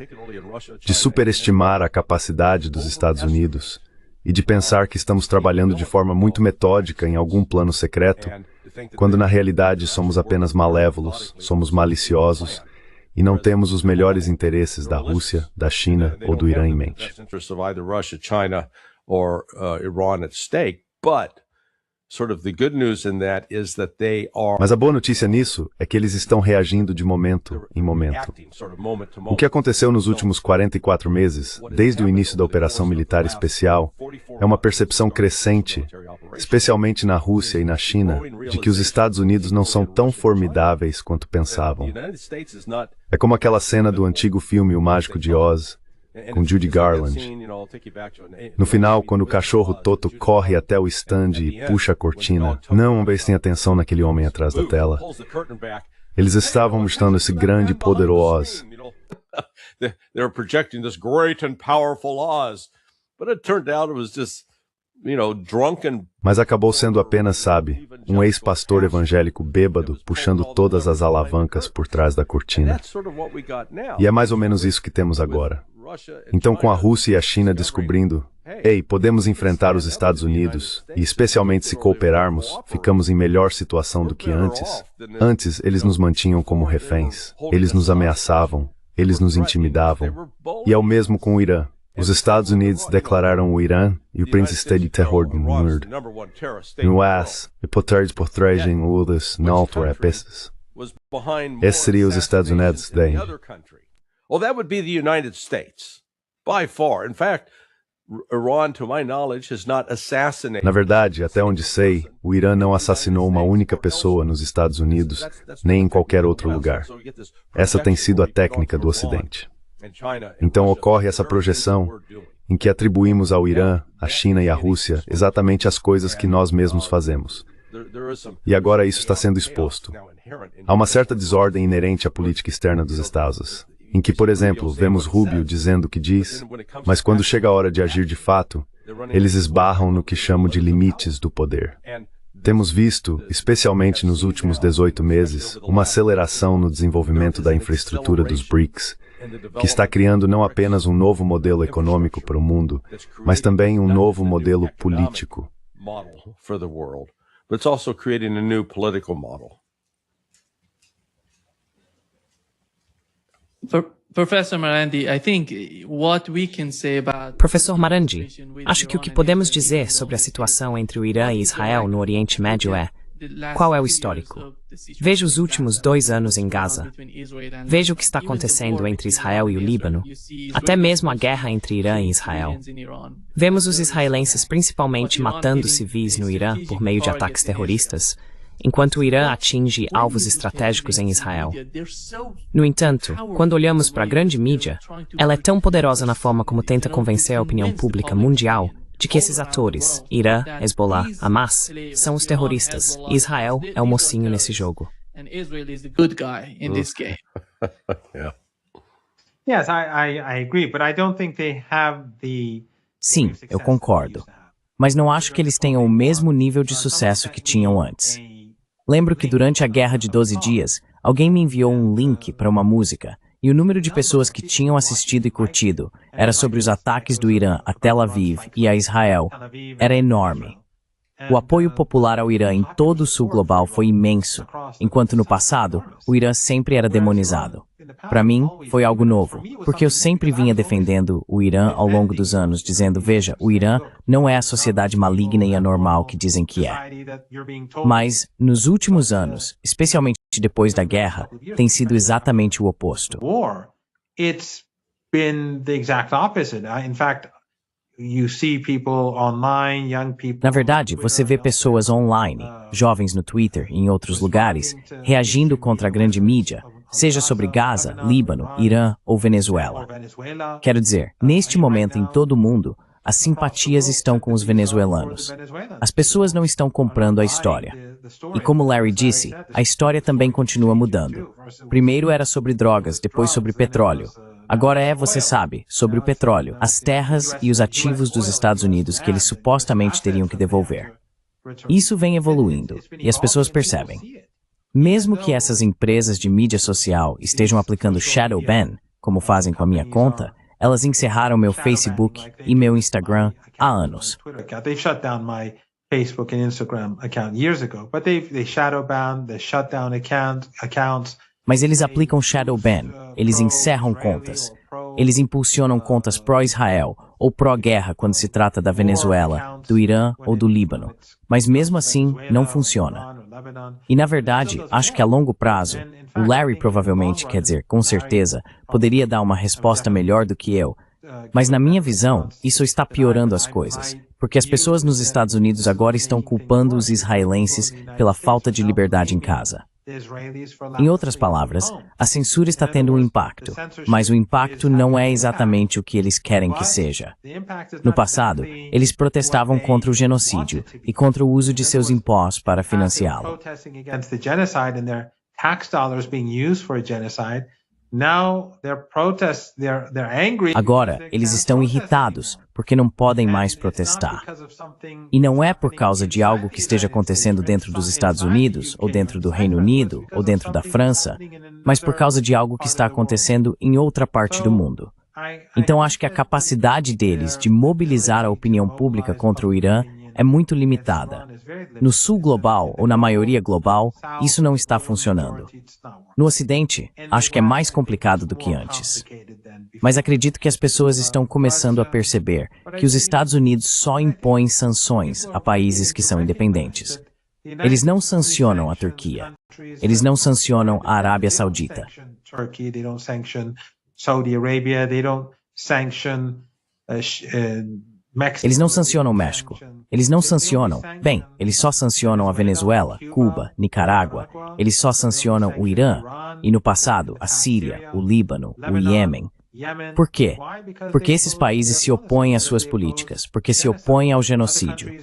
Speaker 2: de superestimar a capacidade dos Estados Unidos e de pensar que estamos trabalhando de forma muito metódica em algum plano secreto, quando na realidade somos apenas malévolos, somos maliciosos e não temos os melhores interesses da Rússia, da China ou do Irã em mente. Mas a boa notícia nisso é que eles estão reagindo de momento em momento. O que aconteceu nos últimos 44 meses, desde o início da operação militar especial, é uma percepção crescente, especialmente na Rússia e na China, de que os Estados Unidos não são tão formidáveis quanto pensavam. É como aquela cena do antigo filme O Mágico de Oz, com Judy Garland. No final, quando o cachorro Toto corre até o stand e puxa a cortina, não prestem atenção naquele homem atrás da tela. Eles estavam mostrando esse grande e poderoso Oz,
Speaker 4: They were projecting this great and powerful Oz, but it turned out it was just, drunken.
Speaker 2: Mas acabou sendo apenas, sabe, um ex-pastor evangélico bêbado puxando todas as alavancas por trás da cortina. E é mais ou menos isso que temos agora. Então, com a Rússia e a China descobrindo, ei, podemos enfrentar os Estados Unidos, e especialmente se cooperarmos, ficamos em melhor situação do que antes. Antes, eles nos mantinham como reféns, eles nos ameaçavam, eles nos intimidavam. E é o mesmo com o Irã. Os Estados Unidos declararam o Irã e o Prince State de terror do mundo. No AS, hipótese udas não autorepistas. Esse seria os Estados Unidos daí.
Speaker 4: Well, that would be the United States, by far. In fact, Iran, to my knowledge, has not assassinated.
Speaker 2: Na verdade, até onde sei, o Irã não assassinou uma única pessoa nos Estados Unidos, nem em qualquer outro lugar. Essa tem sido a técnica do Ocidente. Então ocorre essa projeção em que atribuímos ao Irã, à China e à Rússia exatamente as coisas que nós mesmos fazemos. E agora isso está sendo exposto. Há uma certa desordem inerente à política externa dos Estados, em que, por exemplo, vemos Rubio dizendo o que diz, mas quando chega a hora de agir de fato, eles esbarram no que chamo de limites do poder. Temos visto, especialmente nos últimos 18 meses, uma aceleração no desenvolvimento da infraestrutura dos BRICS, que está criando não apenas um novo modelo econômico para o mundo, mas também um novo modelo político.
Speaker 6: Professor Marandi,
Speaker 7: acho que o que podemos dizer sobre a situação entre o Irã e Israel no Oriente Médio é: qual é o histórico? Veja os últimos 2 anos em Gaza. Veja o que está acontecendo entre Israel e o Líbano. Até mesmo a guerra entre Irã e Israel. Vemos os israelenses principalmente matando civis no Irã por meio de ataques terroristas, enquanto o Irã atinge alvos estratégicos em Israel. No entanto, quando olhamos para a grande mídia, ela é tão poderosa na forma como tenta convencer a opinião pública mundial de que esses atores, Irã, Hezbollah, Hamas, são os terroristas e Israel é o mocinho nesse jogo.
Speaker 1: Sim, eu concordo. Mas não acho que eles tenham o mesmo nível de sucesso que tinham antes. Lembro que durante a Guerra de 12 Dias, alguém me enviou um link para uma música, e o número de pessoas que tinham assistido e curtido era sobre os ataques do Irã a Tel Aviv e a Israel. Era enorme. O apoio popular ao Irã em todo o sul global foi imenso, enquanto no passado, o Irã sempre era demonizado. Para mim, foi algo novo, porque eu sempre vinha defendendo o Irã ao longo dos anos, dizendo, veja, o Irã não é a sociedade maligna e anormal que dizem que é. Mas, nos últimos anos, especialmente depois da guerra, tem sido exatamente o oposto. Na verdade, você vê pessoas online, jovens no Twitter e em outros lugares, reagindo contra a grande mídia, seja sobre Gaza, Líbano, Irã ou Venezuela. Quero dizer, neste momento em todo o mundo, as simpatias estão com os venezuelanos. As pessoas não estão comprando a história. E como Larry disse, a história também continua mudando. Primeiro era sobre drogas, depois sobre petróleo. Agora é, você sabe, sobre o petróleo, as terras e os ativos dos Estados Unidos que eles supostamente teriam que devolver. Isso vem evoluindo, e as pessoas percebem. Mesmo que essas empresas de mídia social estejam aplicando shadow ban, como fazem com a minha conta, elas encerraram meu Facebook e meu Instagram há anos.
Speaker 3: Facebook and Instagram account years ago, but they shadow banned, they shut down accounts.
Speaker 1: Mas eles aplicam shadow ban, eles encerram contas. Eles impulsionam contas pró-Israel ou pró-guerra quando se trata da Venezuela, do Irã ou do Líbano. Mas mesmo assim, não funciona. E na verdade, acho que a longo prazo, o Larry provavelmente, quer dizer, com certeza, poderia dar uma resposta melhor do que eu. Mas na minha visão, isso está piorando as coisas, porque as pessoas nos Estados Unidos agora estão culpando os israelenses pela falta de liberdade em casa. Em outras palavras, a censura está tendo um impacto, mas o impacto não é exatamente o que eles querem que seja. No passado, eles protestavam contra o genocídio e contra o uso de seus impostos para financiá-lo. Agora, eles estão irritados porque não podem mais protestar. E não é por causa de algo que esteja acontecendo dentro dos Estados Unidos, ou dentro do Reino Unido, ou dentro da França, mas por causa de algo que está acontecendo em outra parte do mundo. Então acho que a capacidade deles de mobilizar a opinião pública contra o Irã é muito limitada. No sul global, ou na maioria global, isso não está funcionando. No Ocidente, acho que é mais complicado do que antes. Mas acredito que as pessoas estão começando a perceber que os Estados Unidos só impõem sanções a países que são independentes. Eles não sancionam a Turquia. Eles não sancionam a Arábia Saudita. Eles não sancionam o México. Eles não sancionam. Bem, eles só sancionam a Venezuela, Cuba, Nicarágua. Eles só sancionam o Irã. E no passado, a Síria, o Líbano, o Iêmen. Por quê? Porque esses países se opõem às suas políticas, porque se opõem ao genocídio.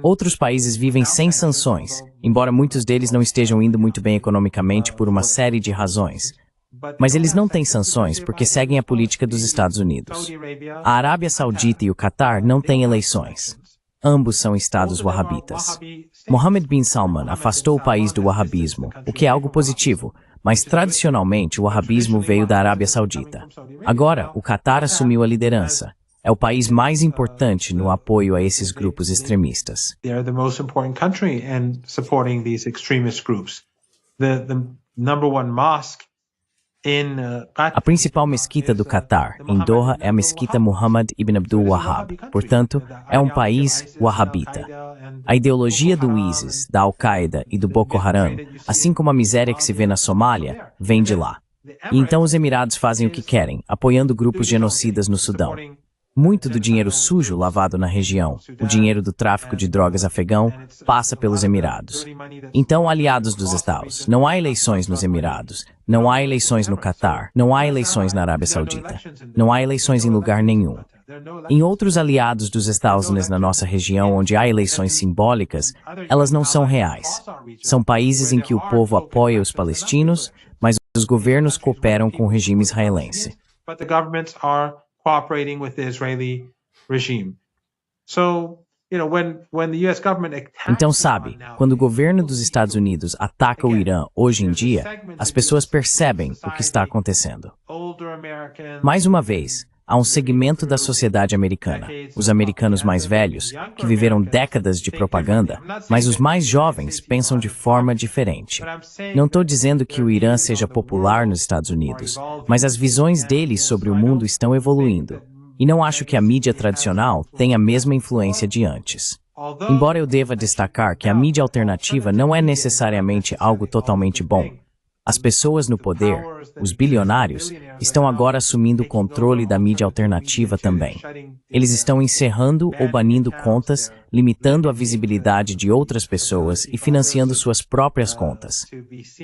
Speaker 1: Outros países vivem sem sanções, embora muitos deles não estejam indo muito bem economicamente por uma série de razões. Mas eles não têm sanções porque seguem a política dos Estados Unidos. A Arábia Saudita e o Catar não têm eleições. Ambos são estados wahhabitas. Mohammed bin Salman afastou o país do wahhabismo, o que é algo positivo, mas tradicionalmente o wahhabismo veio da Arábia Saudita. Agora, o Catar assumiu a liderança. É o país mais importante no apoio a esses grupos extremistas. A principal mesquita do Catar, em Doha, é a mesquita Muhammad ibn Abdul Wahhab. Portanto, é um país wahhabita. A ideologia do ISIS, da Al-Qaeda e do Boko Haram, assim como a miséria que se vê na Somália, vem de lá. E então os Emirados fazem o que querem, apoiando grupos genocidas no Sudão. Muito do dinheiro sujo lavado na região, o dinheiro do tráfico de drogas afegão, passa pelos Emirados. Então, aliados dos Estados, não há eleições nos Emirados, não há eleições no Catar, não há eleições na Arábia Saudita, não há eleições em lugar nenhum. Em outros aliados dos Estados Unidos na nossa região, onde há eleições simbólicas, elas não são reais. São países em que o povo apoia os palestinos, mas os governos cooperam com o regime israelense.
Speaker 3: Cooperating with the Israeli regime.
Speaker 1: Então, sabe, quando o governo dos Estados Unidos ataca o Irã hoje em dia, as pessoas percebem o que está acontecendo. Mais uma vez, há um segmento da sociedade americana, os americanos mais velhos, que viveram décadas de propaganda, mas os mais jovens pensam de forma diferente. Não estou dizendo que o Irã seja popular nos Estados Unidos, mas as visões deles sobre o mundo estão evoluindo. E não acho que a mídia tradicional tenha a mesma influência de antes. Embora eu deva destacar que a mídia alternativa não é necessariamente algo totalmente bom, as pessoas no poder, os bilionários, estão agora assumindo o controle da mídia alternativa também. Eles estão encerrando ou banindo contas, limitando a visibilidade de outras pessoas e financiando suas próprias contas.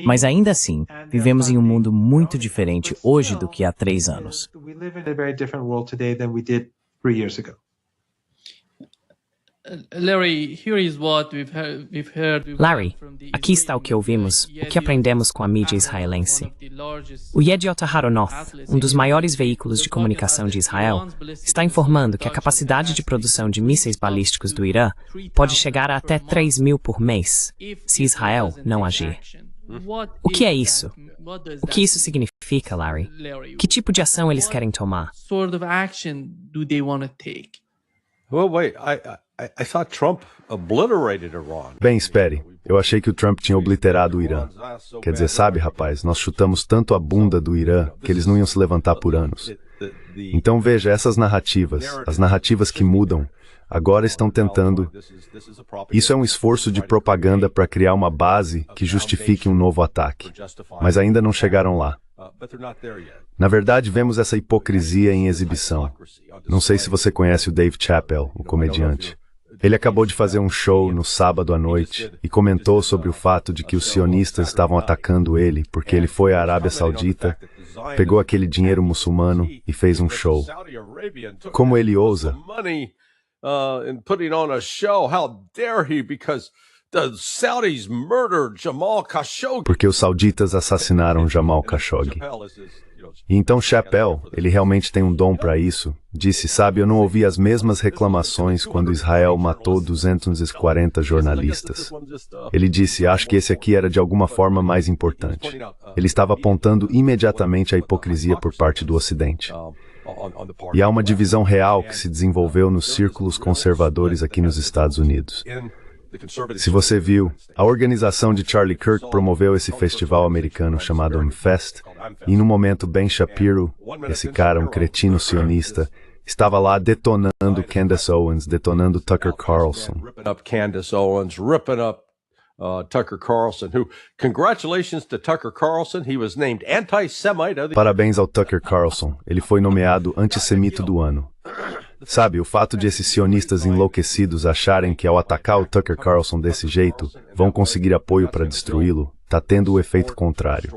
Speaker 1: Mas ainda assim, vivemos em um mundo muito diferente hoje do que há 3 anos.
Speaker 6: Larry,
Speaker 7: aqui está o que ouvimos, o que aprendemos com a mídia israelense. O Yediot Aharonoth, um dos maiores veículos de comunicação de Israel, está informando que a capacidade de produção de mísseis balísticos do Irã pode chegar a até 3.000 por mês, se Israel não agir. O que é isso? O que isso significa, Larry? Que tipo de ação eles querem tomar?
Speaker 4: Well, wait, I thought Trump obliterated Iran.
Speaker 2: Bem, espere. Eu achei que o Trump tinha obliterado o Irã. Quer dizer, sabe, rapaz, nós chutamos tanto a bunda do Irã que eles não iam se levantar por anos. Então veja, essas narrativas, as narrativas que mudam, agora estão tentando... Isso é um esforço de propaganda para criar uma base que justifique um novo ataque. Mas ainda não chegaram lá. Na verdade, vemos essa hipocrisia em exibição. Não sei se você conhece o Dave Chappelle, o comediante. Ele acabou de fazer um show no sábado à noite e comentou sobre o fato de que os sionistas estavam atacando ele porque ele foi à Arábia Saudita, pegou aquele dinheiro muçulmano e fez um show. Como ele ousa?
Speaker 4: the Saudis murdered Jamal Khashoggi.
Speaker 2: Porque os sauditas assassinaram Jamal Khashoggi. E então Chappelle, ele realmente tem um dom para isso, disse, sabe, eu não ouvi as mesmas reclamações quando Israel matou 240 jornalistas. Ele disse, acho que esse aqui era de alguma forma mais importante. Ele estava apontando imediatamente a hipocrisia por parte do Ocidente. E há uma divisão real que se desenvolveu nos círculos conservadores aqui nos Estados Unidos. Se você viu, a organização de Charlie Kirk promoveu esse festival americano chamado AmFest, e num momento Ben Shapiro, esse cara, um cretino sionista, estava lá detonando Candace Owens, detonando Tucker Carlson.
Speaker 4: Tucker Carlson, who, congratulations to Tucker Carlson, he was named anti-Semite.
Speaker 2: Parabéns ao Tucker Carlson, ele foi nomeado antissemita do ano. Sabe, o fato de esses sionistas enlouquecidos acharem que ao atacar o Tucker Carlson desse jeito, vão conseguir apoio para destruí-lo, está tendo o efeito contrário.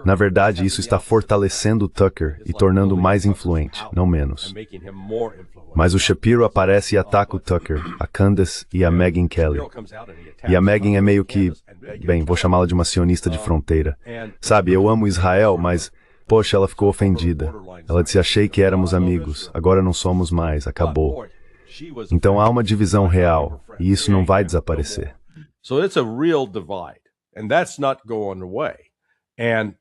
Speaker 2: Na verdade, isso está fortalecendo o Tucker e tornando-o mais influente, não menos. Mas o Shapiro aparece e ataca o Tucker, a Candace e a Megyn Kelly. E a Megyn é meio que, bem, vou chamá-la de uma sionista de fronteira. Sabe, eu amo Israel, mas, poxa, ela ficou ofendida. Ela disse, achei que éramos amigos, agora não somos mais, acabou. Então há uma divisão real, e isso não vai desaparecer.
Speaker 4: So it's a real divide, and that's not going away. And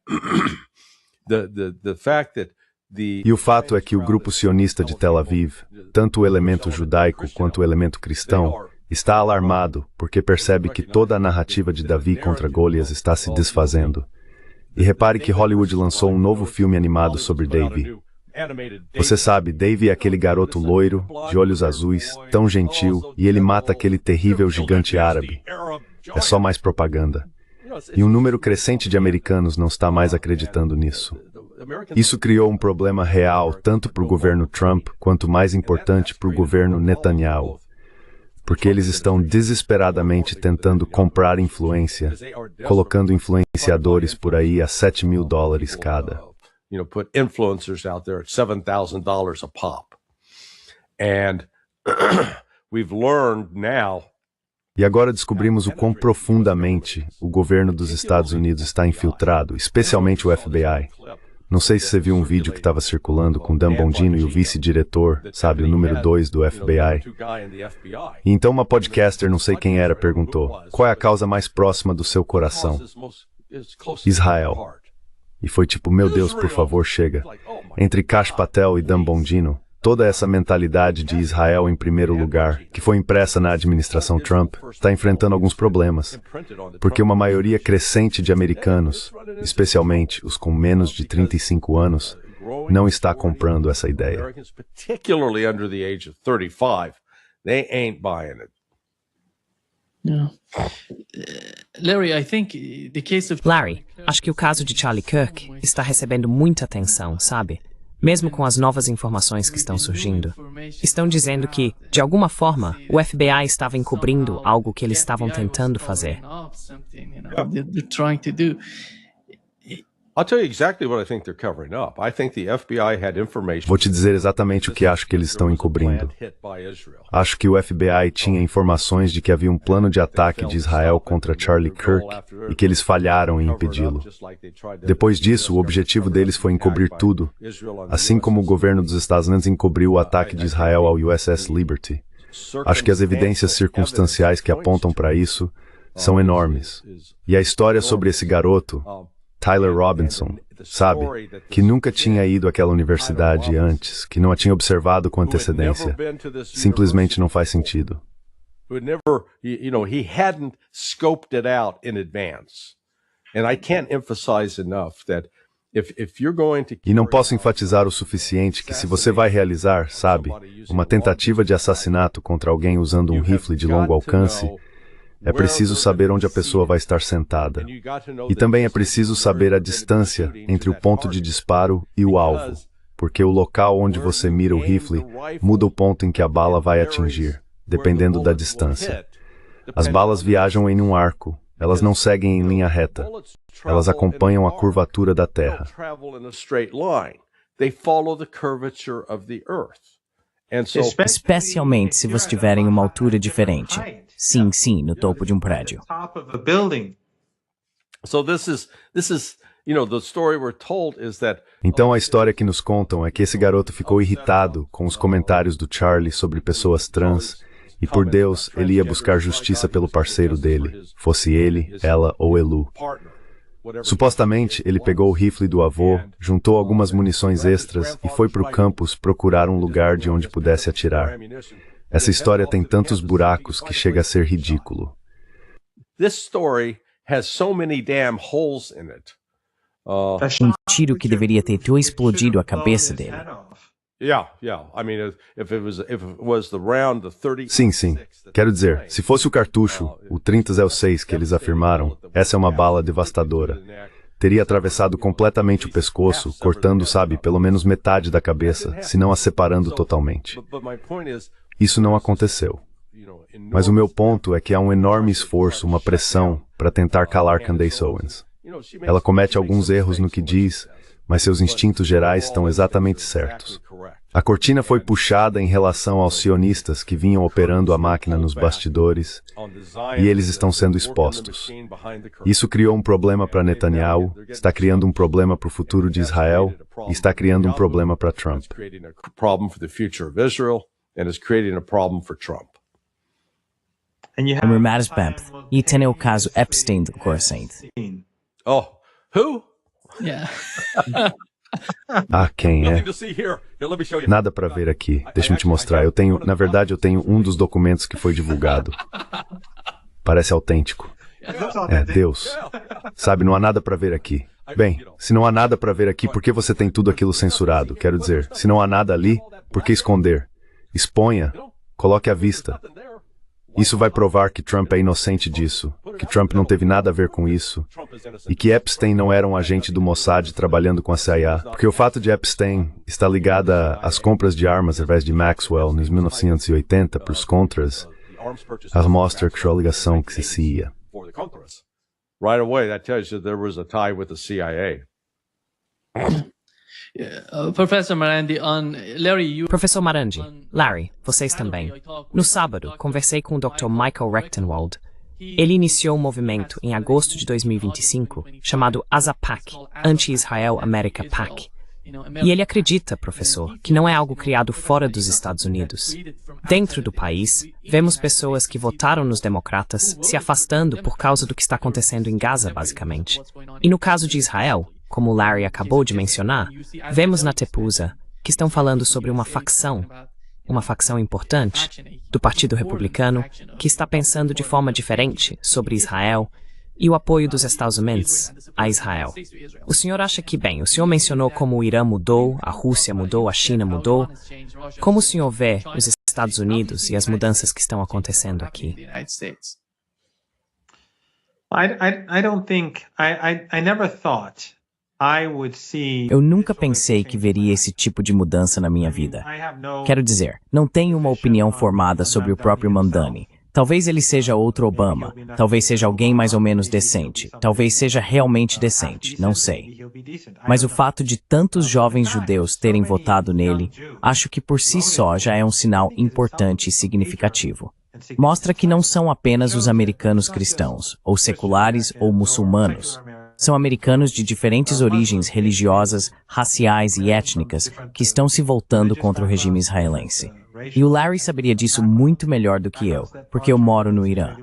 Speaker 4: the fact that
Speaker 2: E o fato é que o grupo sionista de Tel Aviv, tanto o elemento judaico quanto o elemento cristão, está alarmado porque percebe que toda a narrativa de Davi contra Golias está se desfazendo. E repare que Hollywood lançou um novo filme animado sobre Davi. Você sabe, Davi é aquele garoto loiro, de olhos azuis, tão gentil, e ele mata aquele terrível gigante árabe. É só mais propaganda. E um número crescente de americanos não está mais acreditando nisso. Isso criou um problema real tanto para o governo Trump quanto, mais importante, para o governo Netanyahu. Porque eles estão desesperadamente tentando comprar influência, colocando influenciadores por aí a $7.000 cada.
Speaker 4: Put influencers out there at $7,000 a pop. And we've learned now.
Speaker 2: E agora descobrimos o quão profundamente o governo dos Estados Unidos está infiltrado, especialmente o FBI. Não sei se você viu um vídeo que estava circulando com Dan Bongino e o vice-diretor, sabe, o número 2 do FBI. E então uma podcaster, não sei quem era, perguntou, qual é a causa mais próxima do seu coração? Israel. E foi tipo, meu Deus, por favor, chega. Entre Kash Patel e Dan Bongino, toda essa mentalidade de Israel em primeiro lugar, que foi impressa na administração Trump, está enfrentando alguns problemas. Porque uma maioria crescente de americanos, especialmente os com menos de 35 anos, não está comprando essa ideia.
Speaker 7: Larry, acho que o caso de Charlie Kirk está recebendo muita atenção, sabe? Mesmo com as novas informações que estão surgindo. Estão dizendo que, de alguma forma, o FBI estava encobrindo algo que eles estavam tentando fazer.
Speaker 4: I'll tell you exactly what I think they're covering up. I think the FBI had information.
Speaker 2: Vou te dizer exatamente o que acho que eles estão encobrindo. Acho que o FBI tinha informações de que havia um plano de ataque de Israel contra Charlie Kirk e que eles falharam em impedi-lo. Depois disso, o objetivo deles foi encobrir tudo, assim como o governo dos Estados Unidos encobriu o ataque de Israel ao USS Liberty. Acho que as evidências circunstanciais que apontam para isso são enormes. E a história sobre esse garoto, Tyler Robinson, sabe, que nunca tinha ido àquela universidade antes, que não a tinha observado com antecedência, simplesmente não faz sentido.
Speaker 4: He hadn't scoped it out in advance. And I can't emphasize enough that if you're going to...
Speaker 2: E não posso enfatizar o suficiente que se você vai realizar, sabe, uma tentativa de assassinato contra alguém usando um rifle de longo alcance, é preciso saber onde a pessoa vai estar sentada. E também é preciso saber a distância entre o ponto de disparo e o alvo, porque o local onde você mira o rifle muda o ponto em que a bala vai atingir, dependendo da distância. As balas viajam em um arco, elas não seguem em linha reta. Elas acompanham a curvatura da Terra.
Speaker 1: Especialmente se você estiver em uma altura diferente. Sim, sim, no topo de um prédio.
Speaker 2: Então a história que nos contam é que esse garoto ficou irritado com os comentários do Charlie sobre pessoas trans e por Deus ele ia buscar justiça pelo parceiro dele, fosse ele, ela ou Elu. Supostamente ele pegou o rifle do avô, juntou algumas munições extras e foi para o campus procurar um lugar de onde pudesse atirar. Essa história tem tantos buracos que chega a ser ridículo.
Speaker 1: Um tiro que deveria ter explodido a cabeça dele.
Speaker 2: Sim, sim. Quero dizer, se fosse o cartucho, o 30-06 que eles afirmaram, essa é uma bala devastadora. Teria atravessado completamente o pescoço, cortando, sabe, pelo menos metade da cabeça, se não a separando totalmente. Isso não aconteceu. Mas o meu ponto é que há um enorme esforço, uma pressão, para tentar calar Candace Owens. Ela comete alguns erros no que diz, mas seus instintos gerais estão exatamente certos. A cortina foi puxada em relação aos sionistas que vinham operando a máquina nos bastidores, e eles estão sendo expostos. Isso criou um problema para Netanyahu, está criando um problema para o futuro de Israel, e está criando um problema para Trump.
Speaker 1: Como Maris Bemp, e tem o caso Epstein do Coruscant.
Speaker 4: Oh, who?
Speaker 6: Yeah.
Speaker 2: Ah, quem é? Nada para ver aqui. Deixa-me te mostrar. Na verdade, eu tenho um dos documentos que foi divulgado. Parece autêntico. É, Deus. Sabe, não há nada para ver aqui. Bem, se não há nada para ver aqui, por que você tem tudo aquilo censurado? Quero dizer, se não há nada ali, por que esconder? Exponha. Coloque à vista. Isso vai provar que Trump é inocente disso, que Trump não teve nada a ver com isso, e que Epstein não era um agente do Mossad trabalhando com a CIA, porque o fato de Epstein estar ligada às compras de armas através de Maxwell nos 1980 para os Contras, mostra que a ligação que se ia.
Speaker 4: Right away, that tells you there was a tie with the CIA.
Speaker 6: Professor Marandi,
Speaker 7: Professor Marandi, Larry, vocês também. No sábado, conversei com o Dr. Michael Rechtenwald. Ele iniciou um movimento em agosto de 2025 chamado ASAPAC, Anti-Israel America PAC. E ele acredita, professor, que não é algo criado fora dos Estados Unidos. Dentro do país, vemos pessoas que votaram nos democratas se afastando por causa do que está acontecendo em Gaza, basicamente. E no caso de Israel, como o Larry acabou de mencionar, vemos na Tepusa que estão falando sobre uma facção importante do Partido Republicano que está pensando de forma diferente sobre Israel e o apoio dos Estados Unidos a Israel. O senhor acha que, bem, o senhor mencionou como o Irã mudou, a Rússia mudou, a China mudou. Como o senhor vê os Estados Unidos e as mudanças que estão acontecendo aqui?
Speaker 1: Eu nunca pensei que veria esse tipo de mudança na minha vida. Quero dizer, não tenho uma opinião formada sobre o próprio Mamdani. Talvez ele seja outro Obama, talvez seja alguém mais ou menos decente, talvez seja realmente decente, não sei. Mas o fato de tantos jovens judeus terem votado nele, acho que por si só já é um sinal importante e significativo. Mostra que não são apenas os americanos cristãos, ou seculares ou muçulmanos. São americanos de diferentes origens religiosas, raciais e étnicas que estão se voltando contra o regime israelense. E o Larry saberia disso muito melhor do que eu, porque eu moro no Irã.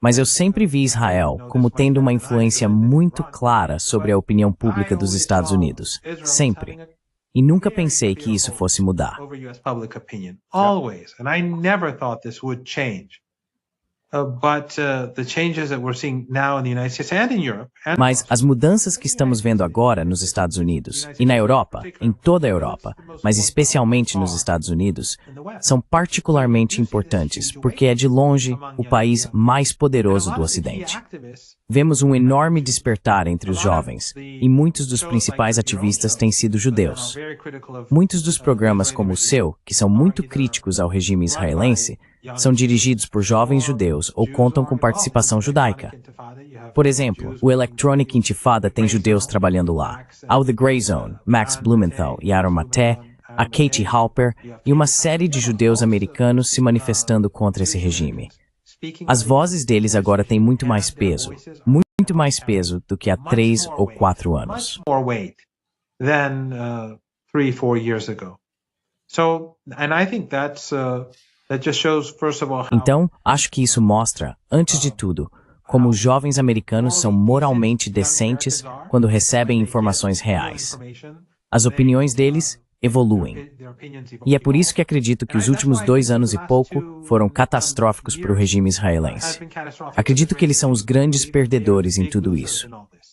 Speaker 1: Mas eu sempre vi Israel como tendo uma influência muito clara sobre a opinião pública dos Estados Unidos. Sempre. E nunca pensei que isso fosse mudar. Mas as mudanças que estamos vendo agora nos Estados Unidos e na Europa, em toda a Europa, mas especialmente nos Estados Unidos, são particularmente importantes porque é de longe o país mais poderoso do Ocidente. Vemos um enorme despertar entre os jovens, e muitos dos principais ativistas têm sido judeus. Muitos dos programas como o seu, que são muito críticos ao regime israelense, são dirigidos por jovens judeus ou contam com participação judaica. Por exemplo, o Electronic Intifada tem judeus trabalhando lá. Ao The Grey Zone, Max Blumenthal e Aaron Maté, a Katie Halper e uma série de judeus americanos se manifestando contra esse regime. As vozes deles agora têm muito mais peso do que há 3 ou 4 anos. Então, acho que isso mostra, antes de tudo, como os jovens americanos são moralmente decentes quando recebem informações reais. As opiniões deles evoluem. E é por isso que acredito que os últimos 2 anos e pouco foram catastróficos para o regime israelense. Acredito que eles são os grandes perdedores em tudo isso.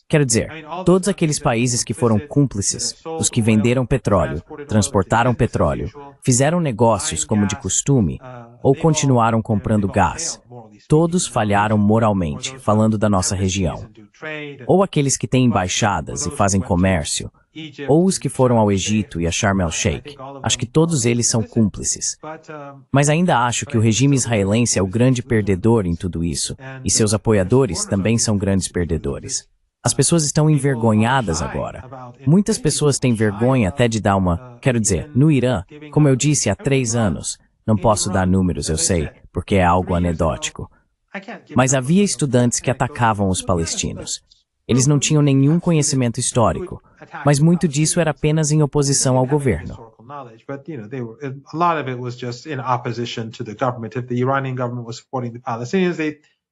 Speaker 1: Quero dizer, todos aqueles países que foram cúmplices, os que venderam petróleo, transportaram petróleo, fizeram negócios como de costume, ou continuaram comprando gás, todos falharam moralmente, falando da nossa região. Ou aqueles que têm embaixadas e fazem comércio, ou os que foram ao Egito e a Sharm el-Sheikh. Acho que todos eles são cúmplices. Mas ainda acho que o regime israelense é o grande perdedor em tudo isso, e seus apoiadores também são grandes perdedores. As pessoas estão envergonhadas agora. Muitas pessoas têm vergonha até de dar uma... Quero dizer, no Irã, como eu disse há 3 anos, não posso dar números, eu sei, porque é algo anedótico. Mas havia estudantes que atacavam os palestinos. Eles não tinham nenhum conhecimento histórico, mas muito disso era apenas em oposição ao governo.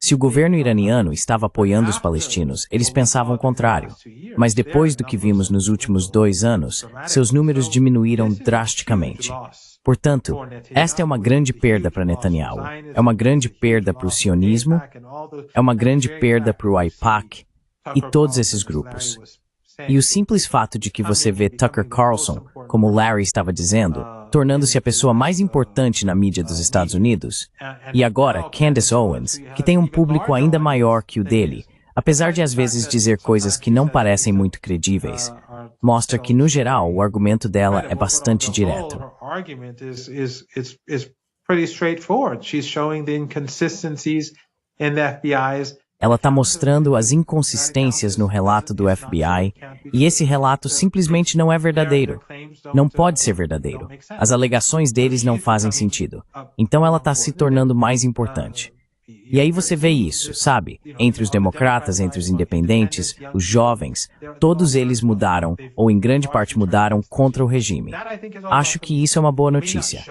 Speaker 1: Se o governo iraniano estava apoiando os palestinos, eles pensavam o contrário. Mas depois do que vimos nos últimos 2 anos, seus números diminuíram drasticamente. Portanto, esta é uma grande perda para Netanyahu. É uma grande perda para o sionismo, é uma grande perda para o AIPAC e todos esses grupos. E o simples fato de que você vê Tucker Carlson, como Larry estava dizendo, tornando-se a pessoa mais importante na mídia dos Estados Unidos, e agora Candace Owens, que tem um público ainda maior que o dele, apesar de às vezes dizer coisas que não parecem muito credíveis, mostra que, no geral, o argumento dela é bastante direto. Ela está mostrando as inconsistências no relato do FBI, e esse relato simplesmente não é verdadeiro. Não pode ser verdadeiro. As alegações deles não fazem sentido. Então ela está se tornando mais importante. E aí você vê isso, sabe? Entre os democratas, entre os independentes, os jovens, todos eles mudaram, ou em grande parte mudaram, contra o regime. Acho que isso é uma boa notícia.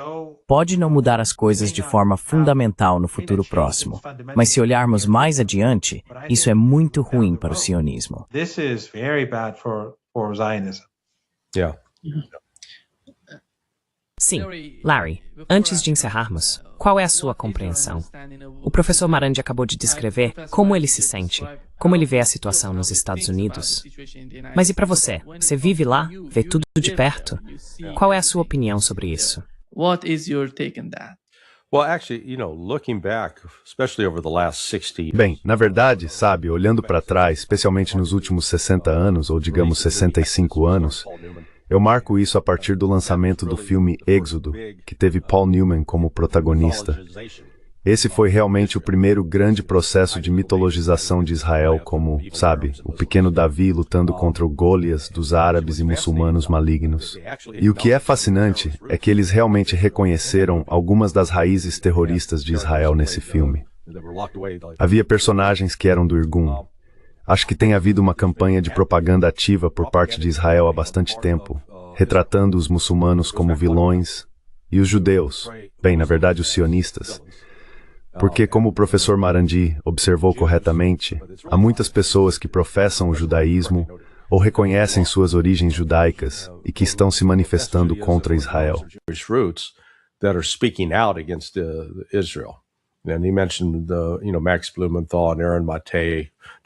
Speaker 1: Pode não mudar as coisas de forma fundamental no futuro próximo, mas se olharmos mais adiante, isso é muito ruim para o sionismo.
Speaker 7: Sim, Larry, antes de encerrarmos, qual é a sua compreensão? O professor Marandi acabou de descrever como ele se sente, como ele vê a situação nos Estados Unidos. Mas e para você? Você vive lá? Vê tudo de perto? Qual é a sua opinião sobre isso?
Speaker 6: What is your take on that?
Speaker 4: Well, actually, looking back, especially over the last 60 years.
Speaker 2: Bem, na verdade, sabe, olhando para trás, especialmente nos últimos 60 anos, ou digamos 65 anos, eu marco isso a partir do lançamento do filme Êxodo, que teve Paul Newman como protagonista. Esse foi realmente o primeiro grande processo de mitologização de Israel como, sabe, o pequeno Davi lutando contra o Golias dos árabes e muçulmanos malignos. E o que é fascinante é que eles realmente reconheceram algumas das raízes terroristas de Israel nesse filme. Havia personagens que eram do Irgun. Acho que tem havido uma campanha de propaganda ativa por parte de Israel há bastante tempo, retratando os muçulmanos como vilões e os judeus, bem, na verdade os sionistas. Porque, como o professor Marandi observou corretamente, há muitas pessoas que professam o judaísmo ou reconhecem suas origens judaicas e que estão se manifestando contra Israel.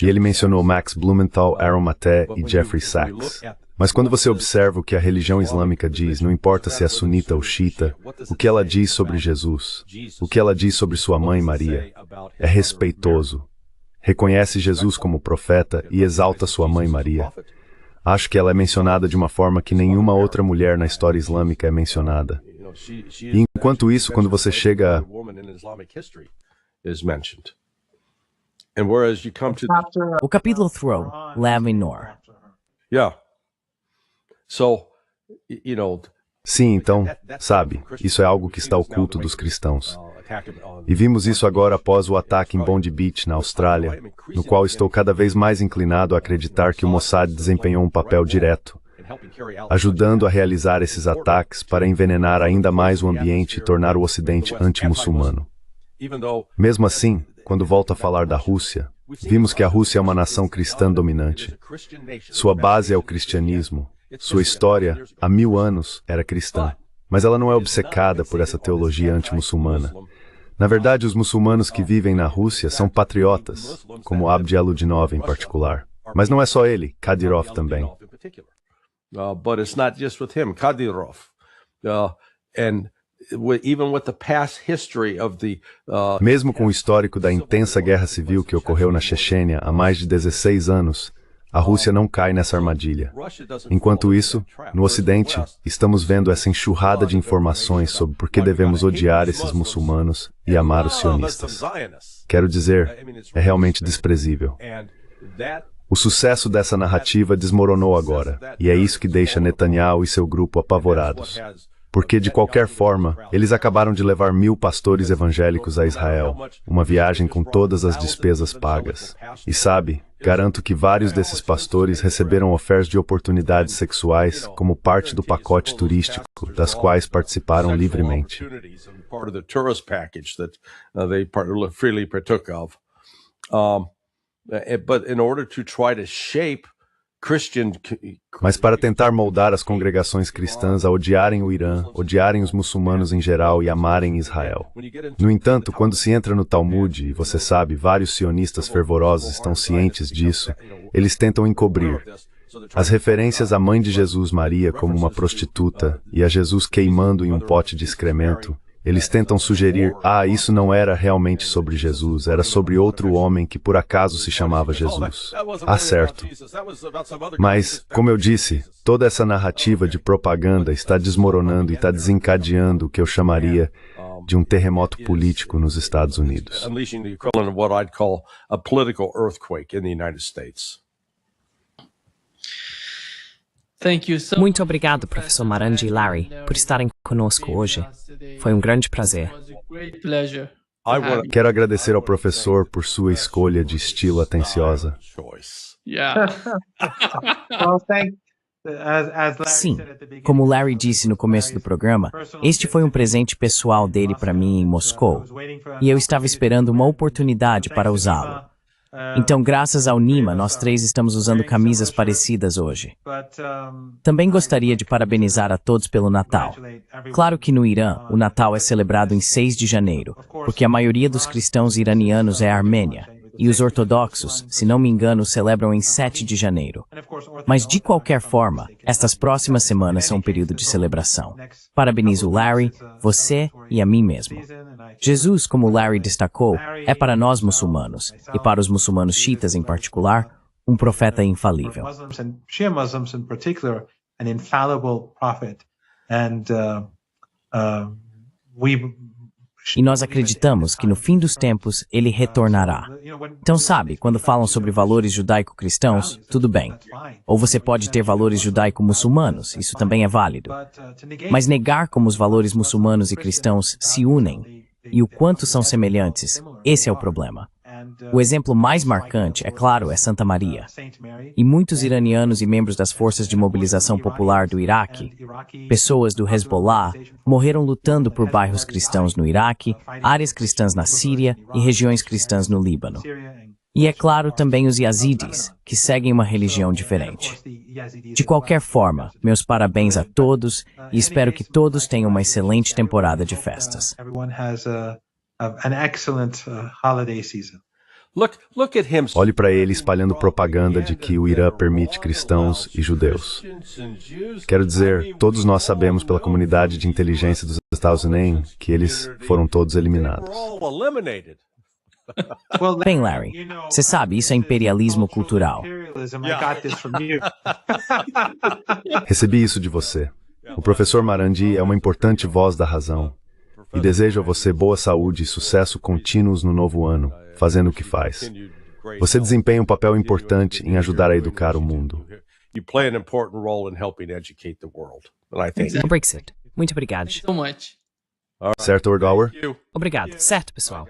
Speaker 2: E ele mencionou Max Blumenthal, Aaron Maté e Jeffrey Sachs. Mas quando você observa o que a religião islâmica diz, não importa se é sunita ou xiita, o que ela diz sobre Jesus, o que ela diz sobre sua mãe Maria, é respeitoso. Reconhece Jesus como profeta e exalta sua mãe Maria. Acho que ela é mencionada de uma forma que nenhuma outra mulher na história islâmica é mencionada. E enquanto isso, quando você chega
Speaker 1: O capítulo Throw, Levin Noor.
Speaker 4: Yeah. So,
Speaker 2: Sim, então, sabe, isso é algo que está oculto dos cristãos. E vimos isso agora após o ataque em Bondi Beach, na Austrália, no qual estou cada vez mais inclinado a acreditar que o Mossad desempenhou um papel direto, ajudando a realizar esses ataques para envenenar ainda mais o ambiente e tornar o Ocidente anti-muçulmano. Mesmo assim, quando volto a falar da Rússia, vimos que a Rússia é uma nação cristã dominante. Sua base é o cristianismo. Sua história, há 1000 anos, era cristã. Mas ela não é obcecada por essa teologia anti-muçulmana. Na verdade, os muçulmanos que vivem na Rússia são patriotas, como Abd al-Ludinov em particular. Mas não é só ele, Kadyrov também.
Speaker 4: But it's not just with him, Kadyrov.
Speaker 2: Mesmo com o histórico da intensa guerra civil que ocorreu na Chechênia há mais de 16 anos, a Rússia não cai nessa armadilha. Enquanto isso, no Ocidente, estamos vendo essa enxurrada de informações sobre por que devemos odiar esses muçulmanos e amar os sionistas. Quero dizer, é realmente desprezível. O sucesso dessa narrativa desmoronou agora, e é isso que deixa Netanyahu e seu grupo apavorados. Porque, de qualquer forma, eles acabaram de levar 1000 pastores evangélicos a Israel, uma viagem com todas as despesas pagas. E sabe, garanto que vários desses pastores receberam ofertas de oportunidades sexuais como parte do pacote turístico, das quais participaram livremente. Mas para tentar moldar as congregações cristãs a odiarem o Irã, odiarem os muçulmanos em geral e amarem Israel. No entanto, quando se entra no Talmud, e você sabe, vários sionistas fervorosos estão cientes disso, eles tentam encobrir as referências à mãe de Jesus, Maria, como uma prostituta, e a Jesus queimando em um pote de excremento. Eles tentam sugerir, isso não era realmente sobre Jesus, era sobre outro homem que por acaso se chamava Jesus. Certo. Mas, como eu disse, toda essa narrativa de propaganda está desmoronando e está desencadeando o que eu chamaria de um terremoto político nos Estados Unidos.
Speaker 7: Muito obrigado, professor Marandi e Larry, por estarem conosco hoje. Foi um grande prazer.
Speaker 2: Quero agradecer ao professor por sua escolha de estilo atenciosa.
Speaker 1: Sim, como Larry disse no começo do programa, este foi um presente pessoal dele para mim em Moscou, e eu estava esperando uma oportunidade para usá-lo. Então, graças ao Nima, nós três estamos usando camisas parecidas hoje. Também gostaria de parabenizar a todos pelo Natal. Claro que no Irã, o Natal é celebrado em 6 de janeiro, porque a maioria dos cristãos iranianos é armênia, e os ortodoxos, se não me engano, celebram em 7 de janeiro. Mas, de qualquer forma, estas próximas semanas são um período de celebração. Parabenizo Larry, você e a mim mesmo. Jesus, como Larry destacou, é para nós muçulmanos, e para os muçulmanos xiitas em particular, um profeta infalível. E nós acreditamos que no fim dos tempos ele retornará. Então sabe, quando falam sobre valores judaico-cristãos, tudo bem. Ou você pode ter valores judaico-muçulmanos, isso também é válido. Mas negar como os valores muçulmanos e cristãos se unem, e o quanto são semelhantes, esse é o problema. O exemplo mais marcante, é claro, é Santa Maria. E muitos iranianos e membros das forças de mobilização popular do Iraque, pessoas do Hezbollah, morreram lutando por bairros cristãos no Iraque, áreas cristãs na Síria e regiões cristãs no Líbano. E é claro também os Yazidis, que seguem uma religião diferente. De qualquer forma, meus parabéns a todos e espero que todos tenham uma excelente temporada de festas.
Speaker 2: Olhe para ele espalhando propaganda de que o Irã permite cristãos e judeus. Quero dizer, todos nós sabemos pela comunidade de inteligência dos Estados Unidos que eles foram todos eliminados.
Speaker 1: Bem, Larry, você sabe, isso é imperialismo cultural.
Speaker 2: Recebi isso de você. O professor Marandi é uma importante voz da razão. E desejo a você boa saúde e sucesso contínuos no novo ano, fazendo o que faz. Você desempenha um papel importante em ajudar a educar o mundo.
Speaker 4: you play an important role in helping educate the world. And I think.
Speaker 7: O Brexit. Muito obrigado.
Speaker 6: Thank you so much.
Speaker 2: Certo, Ordauer?
Speaker 7: Obrigado. Certo, pessoal.